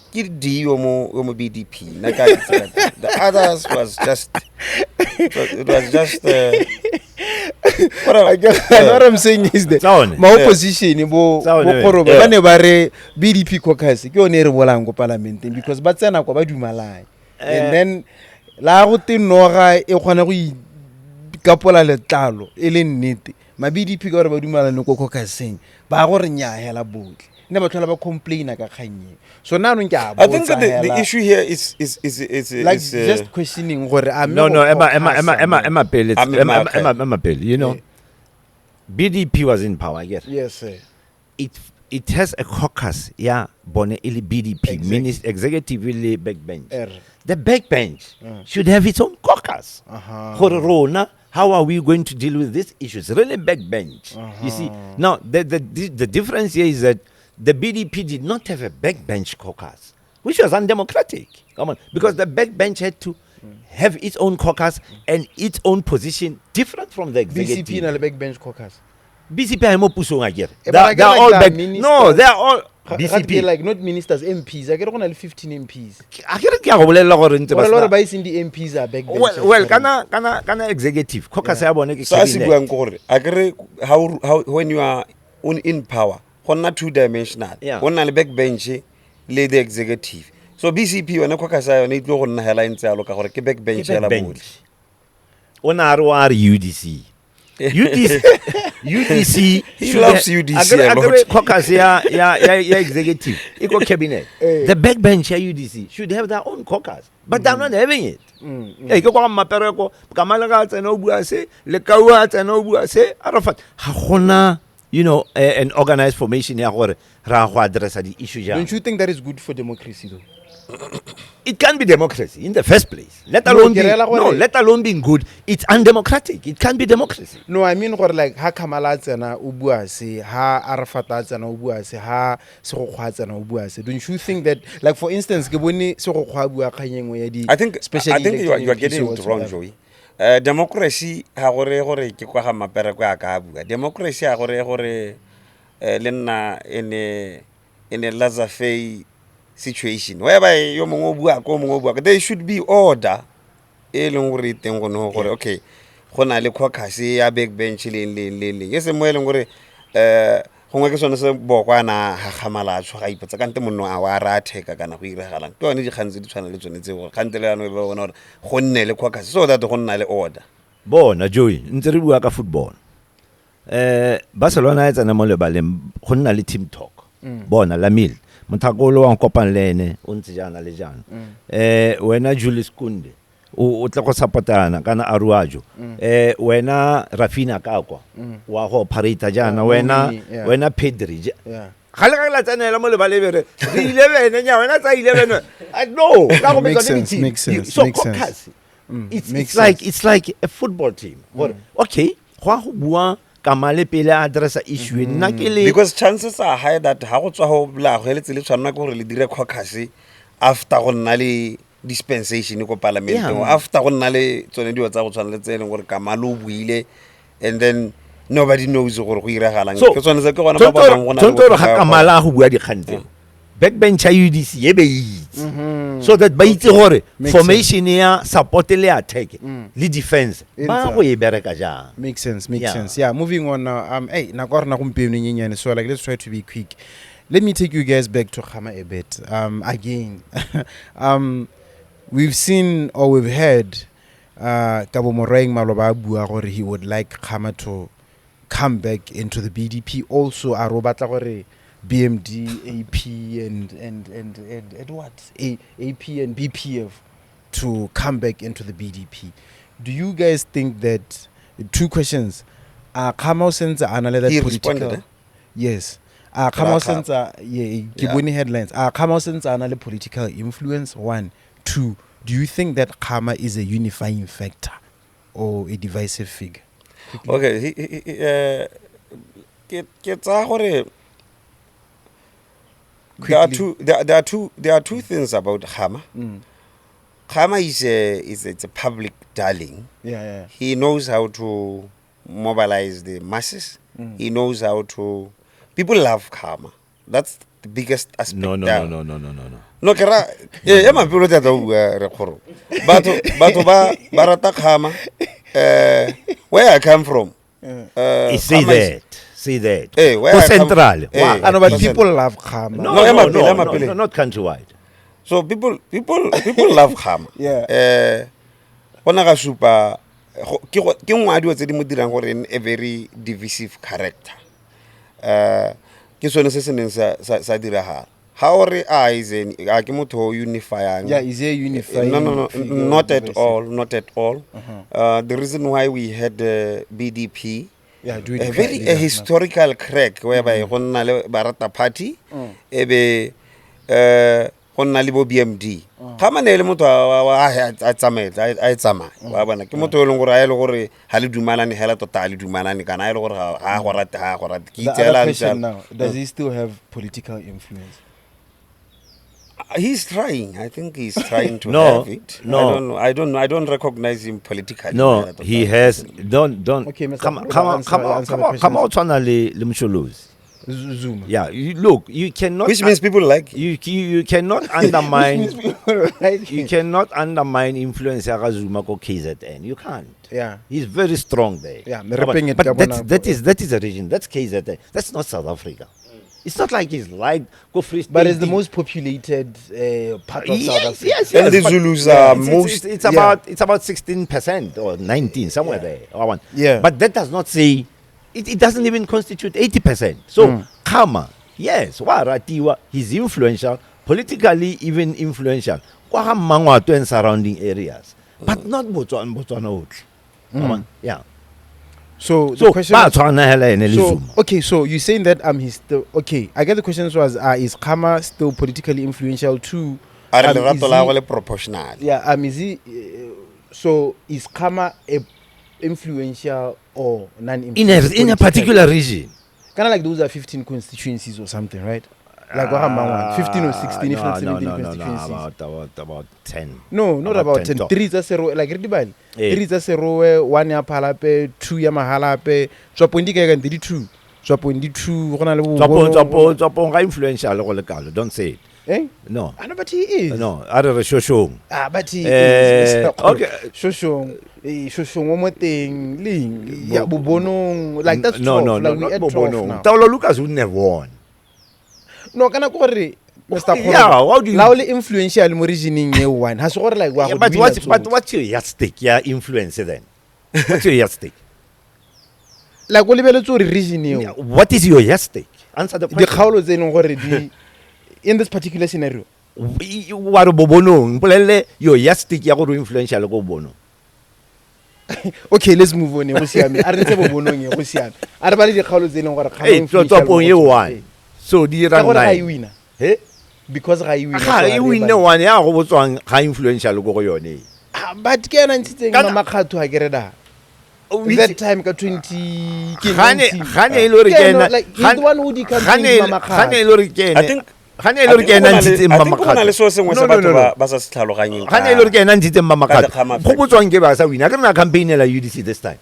mo BDP. The others was just what I'm saying is that Tsaone. my opposition bo Tsaone, Kgoroba ba ne ba re BDP caucus ke yone re bolang go parliament because ba tsena kwa ba dumalane and then la go tenoga e khona go ikapola letlalo e le nnete ma BDP ka gore ba dumalane go caucuseng ba go re nya hela botle ne ba tlhola ba complain ka kganye so now no ke I think that the issue here is like just questioning gore No, Emma Pele. You know, BDP was in power. Yes. yes sir. It has a caucus. Yeah, bone ili BDP, means executively backbench. The backbench should have its own caucus. Rona, how are we going to deal with these issues? Really backbench. You see, now the difference here is that the BDP did not have a backbench caucus, which was undemocratic. Come on, because the backbench had to have its own caucus and its own position different from the executive. BCP na le backbench caucus. BCP ha mo pusong a kere. but I They are get all like back. the No, they are all. BCP. like not ministers, MPs. I get on 15 MPs. a ke re ke a go bolelela gore ntse But a lot of ba guys in the MPs are backbenchers. well kana executive caucus ya bone ke So as cabinet. buang ke gore a kere how when you are in power gonna two dimensional Yeah. gonna le backbench le the executive so BCP yone caucus ya yone e tlo go nna hela ntse ya loka gore ke backbench Ke ya la backbench. botse Ona re wa re UDC UDC He loves UDC a lot. Agre caucus ya executive iko cabinet the backbench ya UDC should have their own caucus but they're not having it ke kwa mapereko kamala ga tsena o bua se le kaua tsena o bua se arafat ha gona an organized formation ya gore ra go addressa di issue ja Don't you think that is good for democracy though? it can be democracy in the first place let No, alone ke reela gore- let alone being good it's undemocratic it can't be democracy. No, I mean gore like ha Kamala tsena o bua se, ha Arafat tsena o bua se, ha Segokgwa tsena o bua se. Don't you think that like for instance ke bone Segokgwa bua kganyengwe ya di I think especially you are elected getting MPs it wrong, whatsoever. Joey. Democracy ha gore ke kwa ga mapereko ya ka bua. Democracy ha gore le nna in a laissez-faire situation whereby yo mongwe o bua ko mongwe o bua there should be order e leng gore teng go no gore okay go na le caucus ya backbench le ke se mo e leng gore gongwe ke sone se bokwana ha Khamala tswa ipotsa kante monno a wa ra theka kana go iragalang ke one di khantse di tshwana le tsone tse gore kante le yana e ba bona gore go nne le caucus so that go nna le order bona Joey ntse re bua ka football Barcelona e tsena mo lebaleng go nna le team talk bona Lamil mothakolo wa kopana le ene o ntse jana le jana wena Julius Kunde o tla go supportana kana Aruajo wena Rafina Kakwa wa go parita jana wena Pedri Yeah. ga le ga la tsenela mo lebaleng re 11 nya wena tsa 11 no ka go Makes metsa sense, team makes sense, so makes sense. caucus makes it's like a football team okay go bua kamale pele addressa issue nna ke le because chances are high that ha go tswa ho bla go le tsele tshwana go re le dire caucus after go nna le dispensation ko parliament after go nna le tsone dio tsa go tshwana le tsene gore kamalo buile and then nobody knows gore go iragalang ke tsone se ke gona ba ba bona tonto ga kamala go bua di kgantse backbench ya UDC ye be itse so that ba itse gore formation ya support le attack le defense ba go e bereka jang. Makes sense. Yeah, moving on now. Hey, na go rena gompieno nyenyane, so like let's try to be quick. Let me take you guys back to Khama a bit. Again, we've seen or we've heard Kabo Morwaeng maloba bua gore he would like Khama to come back into the BDP. Also, a robatla gore BMD, AP, and what? AP and BPF to come back into the BDP. Do you guys think that? Two questions. Khama sense analyze He political. responded, eh? Yes. Khama sense Kibuni headlines. Khama sense analyze political influence. 1, 2. Do you think that Khama is a unifying factor or a divisive figure? Okay, ke tsa gore there are two things about Khama. Khama is a public darling. Yeah. He knows how to mobilize the masses. He knows how to. People love Khama. That's the biggest aspect. No. No kera ma pelo tsa bua re khoro. Batho ba rata Khama. Where I come from. Say that. Hey, where I come- Central. Hey. I know, but people love Khama. No, not countrywide. So people love Khama. Yeah. Bona ga supa ke ngwa dio tse di mo dirang gore a very divisive character. Ke sone se seneng sa diragala. Ha ore is a ke motho unifying. Yeah, is a unifying? No, figure, not at divisive? all, not at all. The reason why we had BDP Yeah, do a it. very a historical crack whereby go nna le Barata Party ebe go nna le bo BMD Khama ne le motho a tsamela a tsamaya wa bona ke motho le gore a ile gore ha le dumalane hela tota le dumalane kana a ile gore ha go rata ke The itela other question now, does he still have political influence? he's trying. I think he's trying to No, have it. no. I don't recognize him politically. No, he has don't Okay, Mr. Khama Kgoroba, answer the question. o tshwana le Msholozi. Zuma. Yeah, you cannot. Which means people like you cannot undermine. Which means people like You him. cannot undermine influence ya ga Zuma ko KZN. You can't. Yeah. He's very strong there. Yeah, But that is a region. That's KZN. That's not South Africa. It's not like he's like go free state. But it's the most populated part of South Africa. Yes. And the but- Zulus yeah, are most. It's about 16% or 19 somewhere there. Or one. Yeah. But that does not say it doesn't even constitute 80%. So Khama, yes, Waratiwa, he's influential, politically even influential. Kwa ga Mangwato and surrounding areas. But not Botswana. Yeah. So the So, question ba is, tshwana hela ene le so Zuma. okay, so you're saying that he's still okay. I guess the question was is Khama still politically influential too? Are Is lerato la he- go le proportional. Yeah, is he so is Khama a influential or non-influential? In a particular region. Kind of like those are 15 constituencies or something, right? Like what happened, 15 or 16, if not 17 constituencies. About 10. No, not about 10. top. 3 is a zero, like Ridibali. Eh. 3 is a zero, 1 ya Palape, 2 ya Mahalape, Swapondi Kagan 32. Swapondi 2, Tswapo ga influential go le kalo. Don't say it. Eh? No. I know, but he is. No, are re shoshong. But he Eh, is. okay. Shoshong, one more thing. Ling. Yeah, Bobonong. Like that's 12. No, like we not at 12 Bobono. now. Taolo Lucas wouldn't have won. No, can I go Mr. Yeah, how do you- Laole influential mo regioning ye one. Has gore like Yeah, but what's your yardstick? Yeah, influence then. What's your yardstick? like o lebeletse gore region eo. What is your yardstick? Answer the The question. kgaolo tse leng gore di in this particular scenario. Wa re Bobonong, polele your yardstick ya go influential go bono. Okay, let's move on. Go siame. A re ntse bo bonong ye go siame. A re ba le dikgaolo tse leng gore Khama Hey, influential Tswapo ye mo go one. tsone. So di Ka run gore ga e nine. wina. Eh? Because ga e wina. Ga e win one ya go botswang ga influential go go yone. But ke yana ntshitseng Kana- mamakgatho a kere da. That time ka 20 ke Gane 19. e le re Yeah, ke no, ena. like, he's the one who decampaigns Mamakgatho. Gane e le re ke ena. I think Gane e le re ke ena ntshitseng I think go na le Mamakgatho. so sengwe se batho ba sa se tlhaloganyeng. Gane e le re ke ena ntshitseng Ka Mamakgatho. Khama Go botswang ke ba sa wina. Ka re na campaign la UDC this time.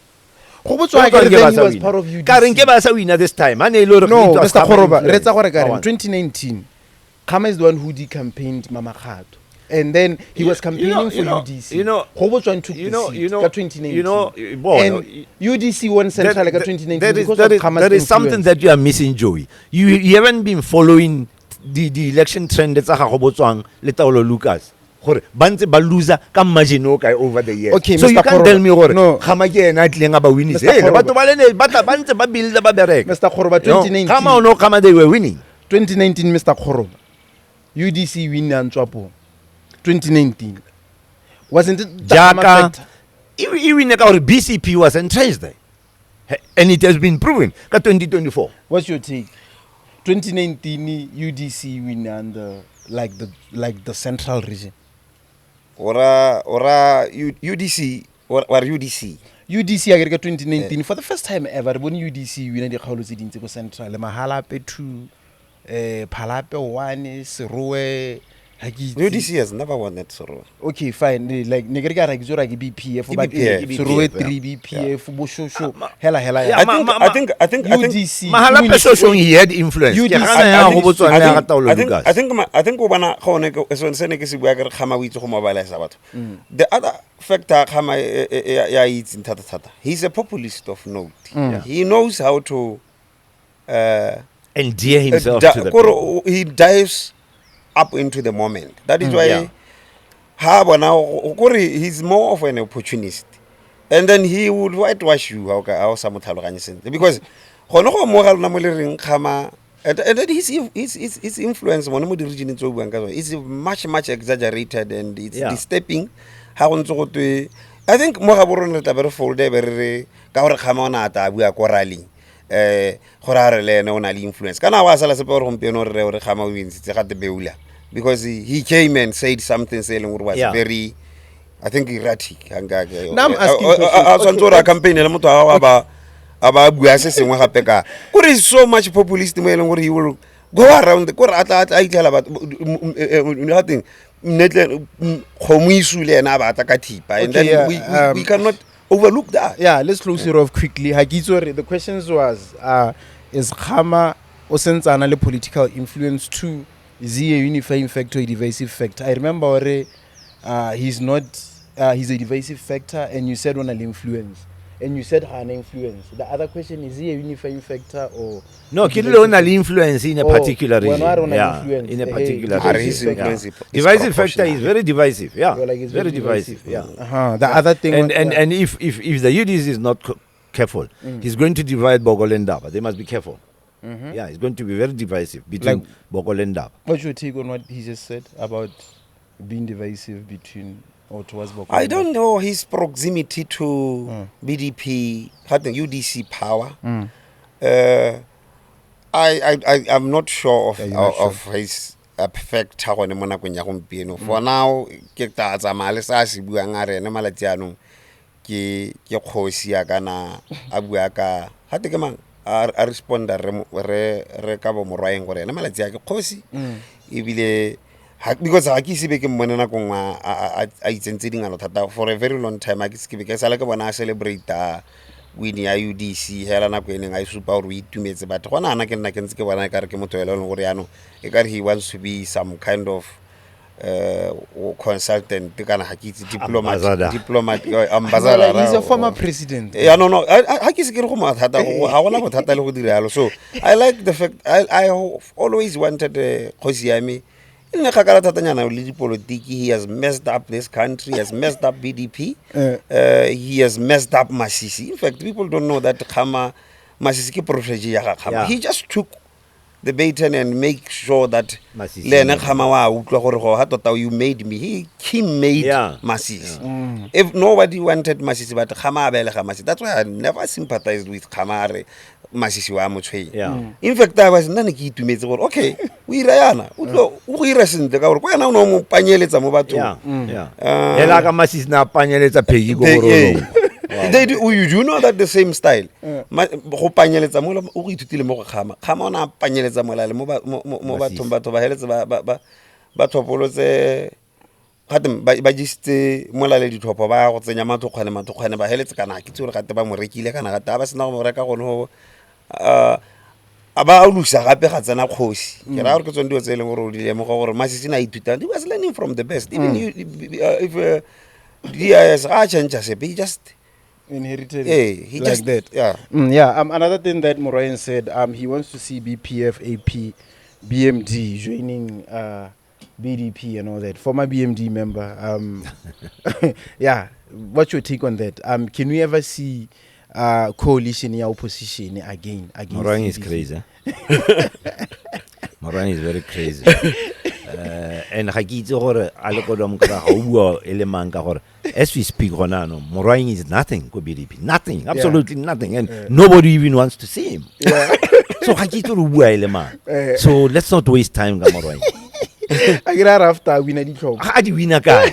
Go botswa ke then he was part of UDC. Ka reng ke ba sa wina this time. Ane e le re No, it was Mr. Khama Kgoroba, influence. retsa gore ka Go re on. 2019 Khama is the one who decampaigned Mamakgatho. And then he was campaigning for UDC. Go botswa took the seat ka 2019. And UDC won central ka 2019 because of Khama's there is something influence. that you are missing, Joey. You haven't been following the election trend tsa ga go botswang le Taolo Lucas. Gore ba ntse ba loser ka margin o kae over the years. Okay, So Mr. you can't Kgoroba, tell me gore no. Khama ke ena tleng ba winners. Mr. Hey, Kgoroba. batho ba lene ba ntse ba build ba bereka. Mr. Kgoroba, No, 2019. Khama o no Khama they were winning. 2019 Mr. Kgoroba. UDC win Tswapo. 2019. Wasn't it the Khama Jaka factor? even ka gore BCP was entrenched there. And it has been proven ka 2024. What's your take? 2019 UDC win and like the central region. Ora UDC or UDC. UDC a get 2019 for the first time ever when UDC win the kgaolo tse dintse go central le Mahalape 2 Phalape 1 Serowe ha ke itse. UDC has never won that sorrow. Okay, fine. Like ne ke re ka ra ke tsora ke BPF but BPF, Serowe yeah. 3 BPF boshosho hela Yeah, I think UDC Mahalape so showing he had influence. UDC Ke gana ya go botswana ya ga Taolo I Lucas. think o bona gone se ne ke se bua ke re Khama o itse go mobilisa batho. The other factor Khama ya itse thata. He's a populist of note. He knows how to Endear himself to the people. he dives up into the moment. That is why he's more of an opportunist. And then he would whitewash you how sa mo tlhaloganye sentle because gone go mo ga lona mo le reng Khama and then his influence mo di region tso buang ka tsone is much exaggerated and it's disturbing ha go ntse go twe I think mo ga borone tla be re fold be re ka gore Khama ona ta bua ko rally gora re le ene o na le influence kana wa sala sepe gore gompieno re re Khama o intse ga te beula because he came and said something saying was very I think erratic hangake Now I'm asking questions. okay, campaign le motho aba bua se sengwe gape ka gore is so much populist mo eleng gore he will go around gore atla itlela ba nothing netle khomo isule ena ba ta ka thipa and then we cannot overlook that. Yeah, let's close it off quickly. Hagizore, the questions was is Khama o sentsana le political influence. 2, is he a unifying factor, a divisive factor? I remember he's not, he's a divisive factor, and you said on an influence. And you said an influence. The other question is he a unifying factor or no? Kilo on an influence in a particular region. Influence. In a particular region. Divisive factor is very divisive. Yeah, like it's very divisive. Yeah. The other thing. And if the UDC is not careful, he's going to divide Bogol and Ndaba. They must be careful. Yeah, it's going to be very divisive between Bogol and Ndaba. What's your take on what he just said about being divisive between or towards Bogol? I don't know his proximity to BDP, UDC power. I'm not sure of his factor when mona go nya gompieno. For now, ke ta tsamaya le sa se bua ngare ne malatiano ke kgosi ya kana a bua ka hate ke mang a responder re ka bo Morwaeng gore ne malati ya ke kgosi ebile because ha ke se be ke mmonena go ngwa a itsentse dingalo thata for a very long time. Ha ke se ke be ke sala ke bona celebrate win ya UDC hela na go eneng a supa gore o itumetse batho gona ana ke nna ke ntse ke bona ka re ke motho eleng gore yano e ka re he wants to be some kind of consultant kana ha ke diplomat ambassador. He's a former president. Yeah, no ha ke se ke re go mathata ha gona go thata le go dira yalo. So I like the fact I always wanted Kgosi ya me he has messed up this country, he has messed up BDP, he has messed up Masisi. In fact, people don't know that Khama, Masisi ke protege ya Khama. He just took the baton and make sure that Lena Khama wa utlwa gore go ha tota you made me. He made Masisi. If nobody wanted Masisi, but Khama abelega Masisi. That's why I never sympathized with Khama Masisi wa motshwe. In fact, I was nane ke itumetse gore okay, o ira yana o ira sentle ka gore go yana o no mo panyeletsa mo bathong. Ela ka Masisi na panyeletsa phegi go gore you do know that the same style go panyeletsa mo o go ithutile mo go Khama ona panyeletsa mo la le mo bathong batho ba heletsa ba thopolotse gatem ba jiste mola le dithopo ba go tsenya mathokgane ba heletse kana ke tsore gate ba mo rekile kana gate ba sena go mo reka gone aba ulusa gape ga tsena Kgosi ke ra gore ke tsone dio tse leng gore o dile mo gore Masisi na ithuta. He was learning from the best. Even if DIS a change he just inherited he like just that. Another thing that Morwaeng said, he wants to see BPF, AP, BMD joining BDP and all that. Former BMD member. What's your take on that? Can we ever see coalition in opposition again? Morwaeng is crazy. Morwaeng is very crazy. And ga ke itse gore a le go dom ka ga o bua ele mang ka gore as we speak gona no Morwaeng is nothing go BDP, nothing, absolutely nothing, and nobody even wants to see him. So ga ke itse re bua ele mang. So let's not waste time ga Morwaeng. I get out after winner di club. How do winner guy?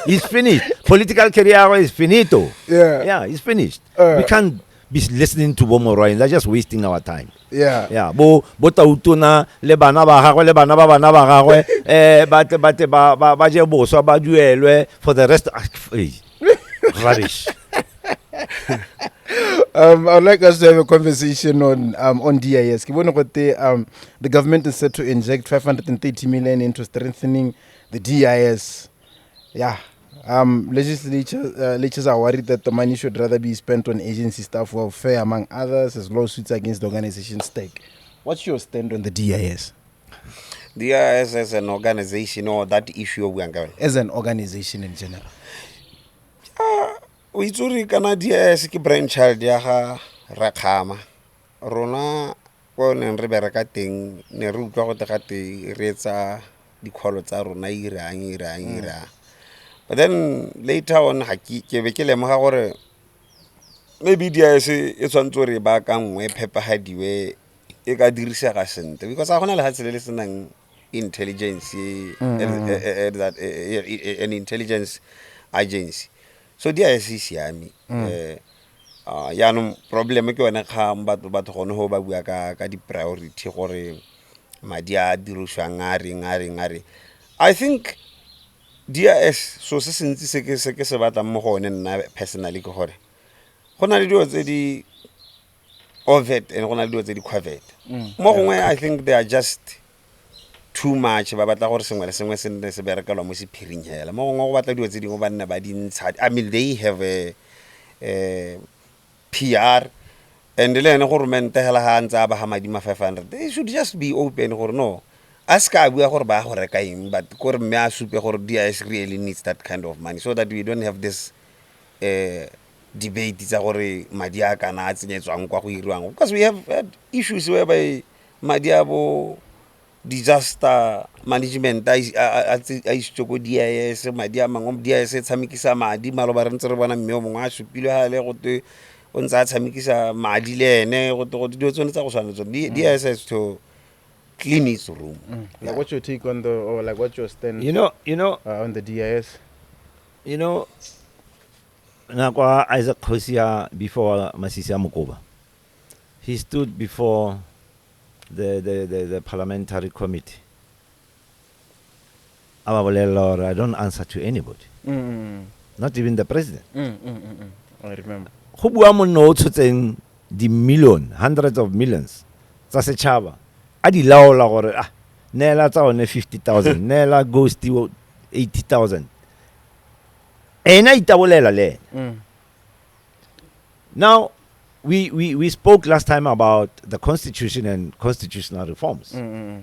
He's finished. Political career is finito. Yeah, he's finished. We can't be listening to Morwaeng. They're just wasting our time. Bo tautona le bana ba gagwe ba je boswa ba duelwe for the rest rubbish. I'd like us to have a conversation on DIS. The government is set to inject 530 million into strengthening the DIS. Legislatures are worried that the money should rather be spent on agency staff welfare, among others, as lawsuits against the organization's stake. What's your stand on the DIS? DIS as an organization or that issue of Angolan? As an organization in general. We tsuri kana DIS ke brainchild ya ga Khama. Rona go ne re bereka teng ne re utlwa go tegate re etsa dikholo tsa rona ira. But then later on ha ke be ke lemoga gore maybe DIS e tswantse re ba ka ngwe phepahadiwe e ka dirisa ga sente because a gona le hatsele le senang intelligence an intelligence agency. So DIS is siame. Ya no problem ke wena ga batho gone ho ba bua ka di priority gore madi a diruswa ngare. I think DIS so se sentse se ke se batla mo gone nna personally ke gore gona le dio tse di overt and gona le dilo tse di covert mo gongwe I think they are just too much ba batla gore sengwe le sengwe se nne se berekelwa mo sephiring hela mo gongwe go batla dilo tse dingwe ba nna ba di ntsha I mean they have a PR and le ene gore mente hela ha ntse ba ha madi ma 500 they should just be open gore no aska bua gore ba go reka eng but gore me a supe gore DIS really needs that kind of money so that we don't have this debate tsa gore madi a kana a tsenyetswang kwa go iriwang because we have had issues whereby madi a bo disaster management a isitsoko DIS madi a mangwe DIS tshamekisa madi maloba re ntse re bona mme o mongwe a supilwe ha le go te o ntse a tshamekisa madi le ene go dilo tsone tsa go tshwana tsone DIS has to clean its room. Like what's your take on or like what's your stand on the DIS? Nakwa Isaac Khosia before Masisi Amukoba. He stood before the parliamentary committee. I don't answer to anybody. Not even the president. I remember. Who bua no tshoteng the million, hundreds of millions. Tsa setšhaba. A di laola gore nela Tsaone 50,000, nela Ghost 80,000. Ena itabolela le. Now we spoke last time about the constitution and constitutional reforms. Le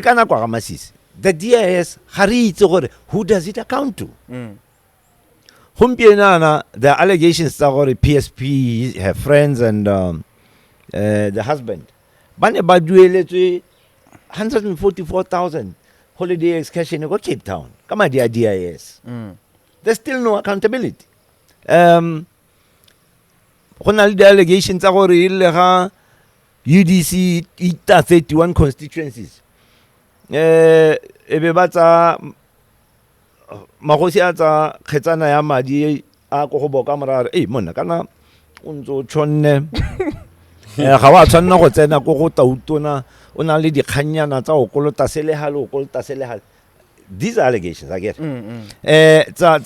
kana kwa Masisi. The DIS who does it account to? The allegations that PSP, her friends and the husband. Bane ba dueletswe 144,000 holiday excursion go Cape Town. Kama dia DIS. There's still no accountability. Gona le the allegations tsa gore ile ga UDC ita 31 constituencies. Ebe ba tsa magosi a tsa khetsana ya madi a go go boka morare monna kana o ntso tshonne ga wa tshwanna go tsena go go tautona o na le dikganyana tsa go kolota selehalo these are allegations I get tsa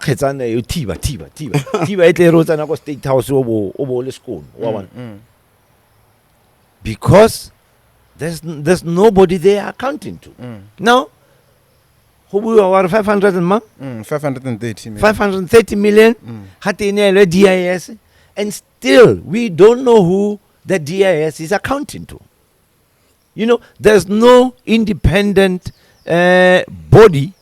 khetsana yo thiba e tle ro tsena go state house o bo le school wa bona because there's nobody there accounting to now who were 500 and 530 million hatinele DIS and still we don't know who the DIS is accounting to. There's no independent body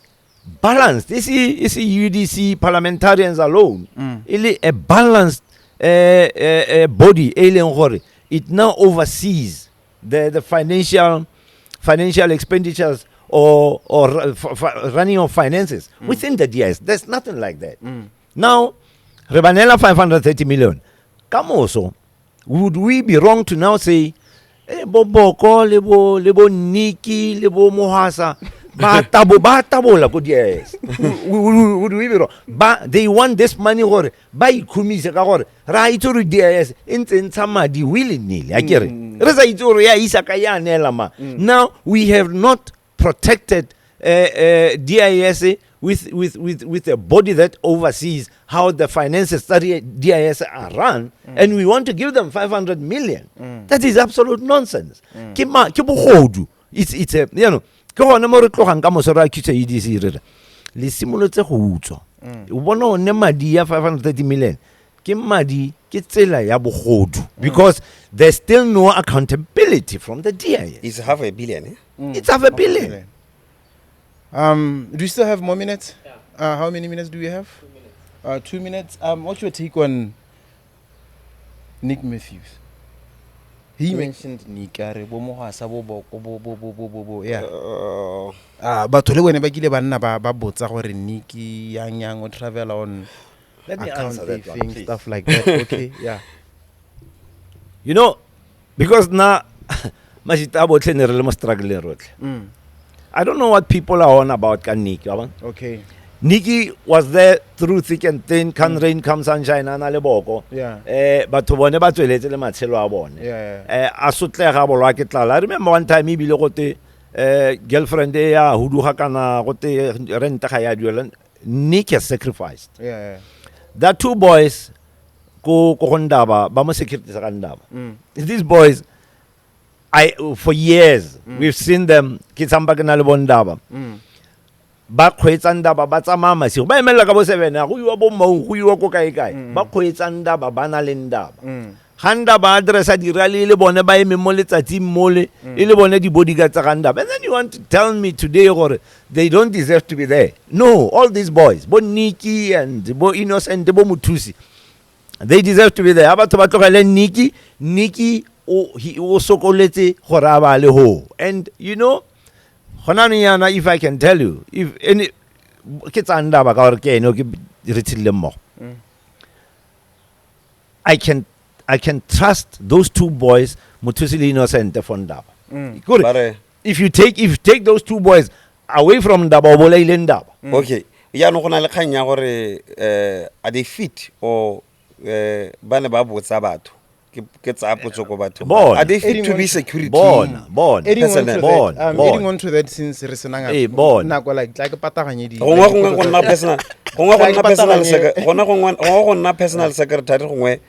balanced. This is UDC parliamentarians alone. A balanced body. It now oversees the financial expenditures or running of finances within the DIS. There's nothing like that. Now, Rebanela 530 million. Come also, would we be wrong to now say, Boboko, lebo Niki, lebo Mohasa, ba tabola ko DIS. Would we be wrong? But they want this money or buy kumise ka gore ra itoro DIS in samadi willy-nilly. I get it. Reza itoro ya isaka ya nela ma. Now we have not protected DIS with a body that oversees how the finances that DIS are run, and we want to give them 500 million. That is absolute nonsense. It's a ke gona mo re tlogang ka mosora a kitse UDC re le simolotse go utswa o bona o ne madi ya 530 million ke madi ke tsela ya bogodu because there's still no accountability from the DIS. It's half a billion. It's half a billion. Do you still have more minutes? How many minutes do we have? 2 minutes. 2 minutes. What's your take on Nick Matthews? He mentioned Nick. Yeah. But when ba kile banna ba botsa gore Nick yang o travel on account things, stuff like that. Okay, yeah. Because now Majita botle ne re le mo struggling rotle. I don't know what people are on about Nick. Okay. Nikki was there through thick and thin, come rain, come sunshine, and aleboko. Yeah. But to one about to let them at Selwabon. Yeah. I remember one time he below girlfriend there who do hakana rent Nick has sacrificed. Yeah. The two boys ko Ndaba ba mo security sa Ndaba. These boys for years we've seen them ke tsamba ke na le Ndaba. Ba kgwetsa Ndaba ba tsamaya masigo ba emela ka bo 7 go iwa bo Mau go iwa ko kae ba kgwetsa Ndaba ba na le Ndaba Handa ba addressa di rally le bone ba eme mo letsatsing mole le bone di bodyguards tsa Ndaba. And then you want to tell me today gore they don't deserve to be there. No, all these boys, bo Nikki and bo Innocent, bo Mutusi, they deserve to be there. Aba to ba tlogele Nikki he also koletse gore a ba le ho. And you know, if I can tell you, if any ke tsa Ndaba ka gore ke eno ke ritile mo, I can trust those two boys, Mutusi le Innocent from Ndaba. Good. If you take those two boys away from Ndaba, Oboleile Ndaba. Okay. Ya no gona le kgang ya gore are they fit or ba ne ba botsa batho ke tsa potso go batho. Are they fit to be security? Born. Adding on to that since re senanga nna go like pataganye di. Go nna personal secretary gongwe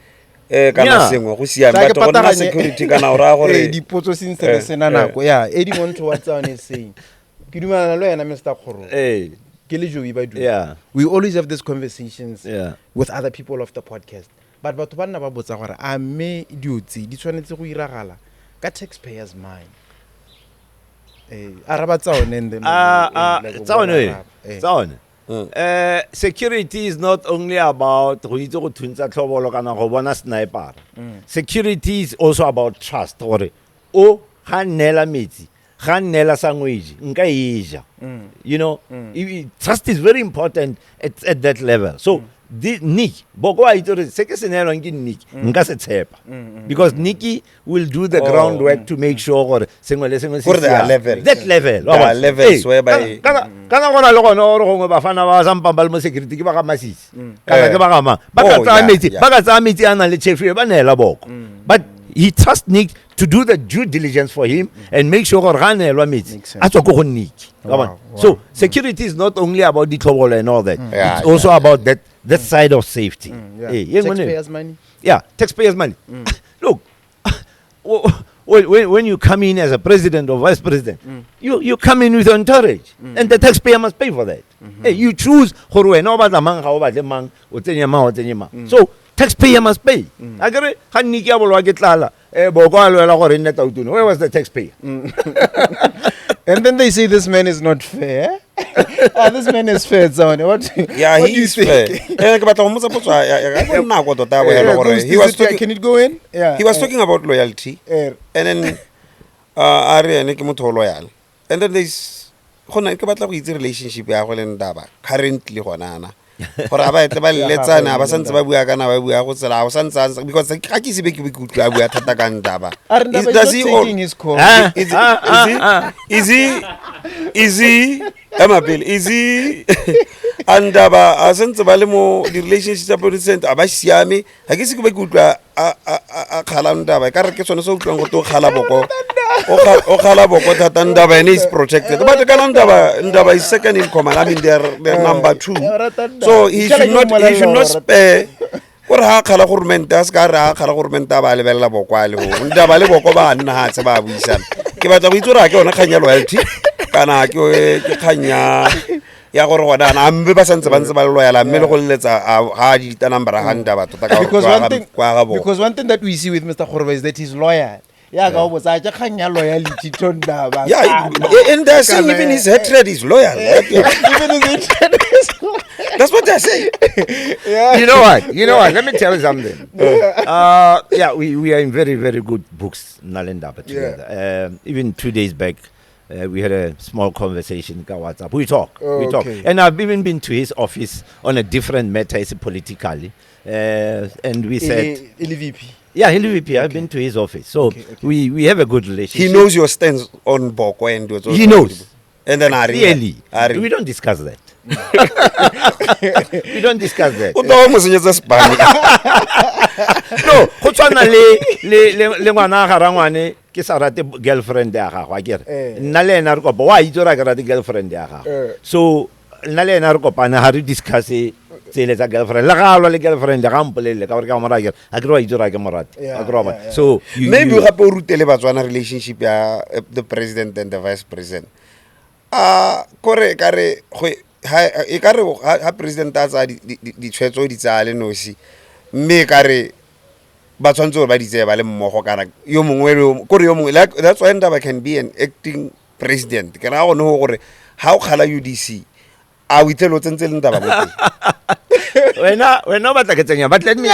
kana sengwe go siame batho go nna security kana ora gore dipotso since re sena nako. Yeah, adding on to what Tsaone is saying. Ke dumela lo yana Mr. Kgoroba. Yeah. We always have these conversations with other people of the podcast. But batho ba nna ba botsa gore a me diotsi di tshwanetse go iragala ka taxpayers mind. Araba Tsaone and Tsaone. Security is not only about go itse go thuntsa tlhobolo kana go bona sniper. Security is also about trust. Gore o ga nela metsi ga nela sangweji nka eja. You know, trust is very important at that level. So Nick, boko a itse se ke senelo ke Nick nka se tshepa because Nicky will do the groundwork to make sure gore sengwe le sengwe se that level whereby kana gona le gona gore gongwe ba fana ba sampa ba le mo security ke ba ga masisi kana ke ba ga ma ba ka tsa metsi ana le chef ba nela boko but he trusts Nick to do the due diligence for him and make sure gore ga nelwa metsi a tswa go Nick. So security is not only about the trouble and all that. It's also about that side of safety. Taxpayers' money. Yeah, taxpayers' money. Look, when you come in as a president or vice president, you come in with your entourage, and the taxpayer must pay for that. You choose so taxpayer must pay. Where was the taxpayer? And then they say this man is not fair. This man is fair, Tsaone. What he's fair. Can it go in? Yeah. He was talking about loyalty. And then loyal. And then there's relationship currently gore aba tle ba letsana ba santse ba bua kana ba bua go tsela o santse because ga ke se be ke bikutla bua thata ka Ndaba. Does he taking his call? Is he Amabil is he Ndaba a santse ba le mo di relationships tsa president aba siame ga ke se ke be kutla a khala Ndaba ka re ke tsone so utlwang go to khala boko o khala boko thata Ndaba and is protected but kana Ndaba is second in command. I mean they're number 2. So he should not spare gore ha khala government as ka ra khala government ba le bella bokwa le ho Ndaba le boko ba nna ha tse ba buisana ke batla go itse ra ke ona khanya loyalty kana ke khanya ya gore go dana ambe ba santse ba ntse ba loyal mme le go letsa ha di ta number ha Ndaba tota ka because one thing that we see with Mr. Kgoroba is that he's loyal. Yeah, loyalty to Ndaba. Yeah, and that's even his hatred is loyal. Even his hatred is loyal. That's what I say. Yeah. You know what? Let me tell you something. We are in very, very good books, Ndaba together. Yeah. Even 2 days back, we had a small conversation on WhatsApp. We talk. Okay. And I've even been to his office on a different matter, politically. And we said... LVP. Yeah, LVP. I've been to his office. So we have a good relationship. He knows your stance on Boko and he knows. And then Really? We don't discuss that. We don't discuss that. No, go tswana le ngwana ga rangwane ke sa rate girlfriend ya gagwe a kere nna le ena re kopa wa itse ra ke rate girlfriend ya gagwe so nna le ena re kopana ha re discuss tsele tsa girlfriend le ga le girlfriend ga mpolele ka gore ka mara ke a ke wa itse ra ke morate a ke roba so maybe gape o rutele Batswana relationship ya the president and the vice president kore kare go e kare ha president a tsa di tshwetso di tsa le nosi mme kare ba tshwantse ba di tseba le mmogo kana yo mongwe kore yo mongwe that's why Ndaba can be an acting president ke ra go no gore ha o khala UDC a o itelo tsentse le Ndaba mo wena ba tla ke tsenya but let me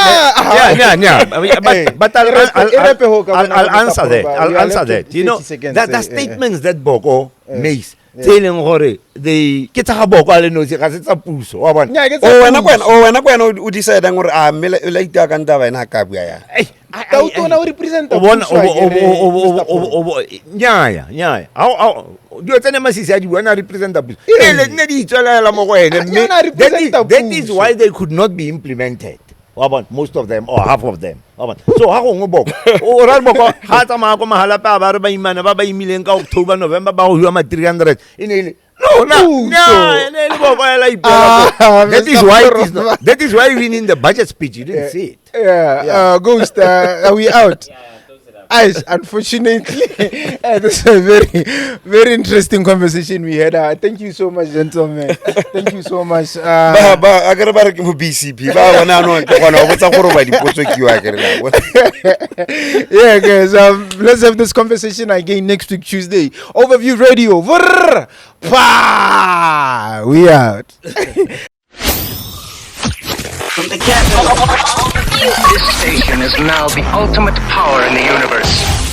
but I'll answer that you know that statements that Boko makes telling gore they ke tsa Boko a le no se ga se tsa puso wa bona wena o decide gore a mmele la ita ka Ndaba ena ka bua ya ka o tona o represent nya do tsene masisi a di bona represent puso ele ne di tswela mo go ene that is why they could not be implemented most of them or half of them so ha go Boko o ra Boko ha tsa ma go mahala pa ba re ba imana ba imileng ka October November ba go hua ma 300 ine that is why even in the budget speech you didn't see it. Ghost, are we out? Unfortunately, this is a very, very interesting conversation we had. Thank you so much, gentlemen. Thank you so much. Yeah, guys. Let's have this conversation again next week, Tuesday. Overview Radio. We out. From the capital, this station is now the ultimate power in the universe.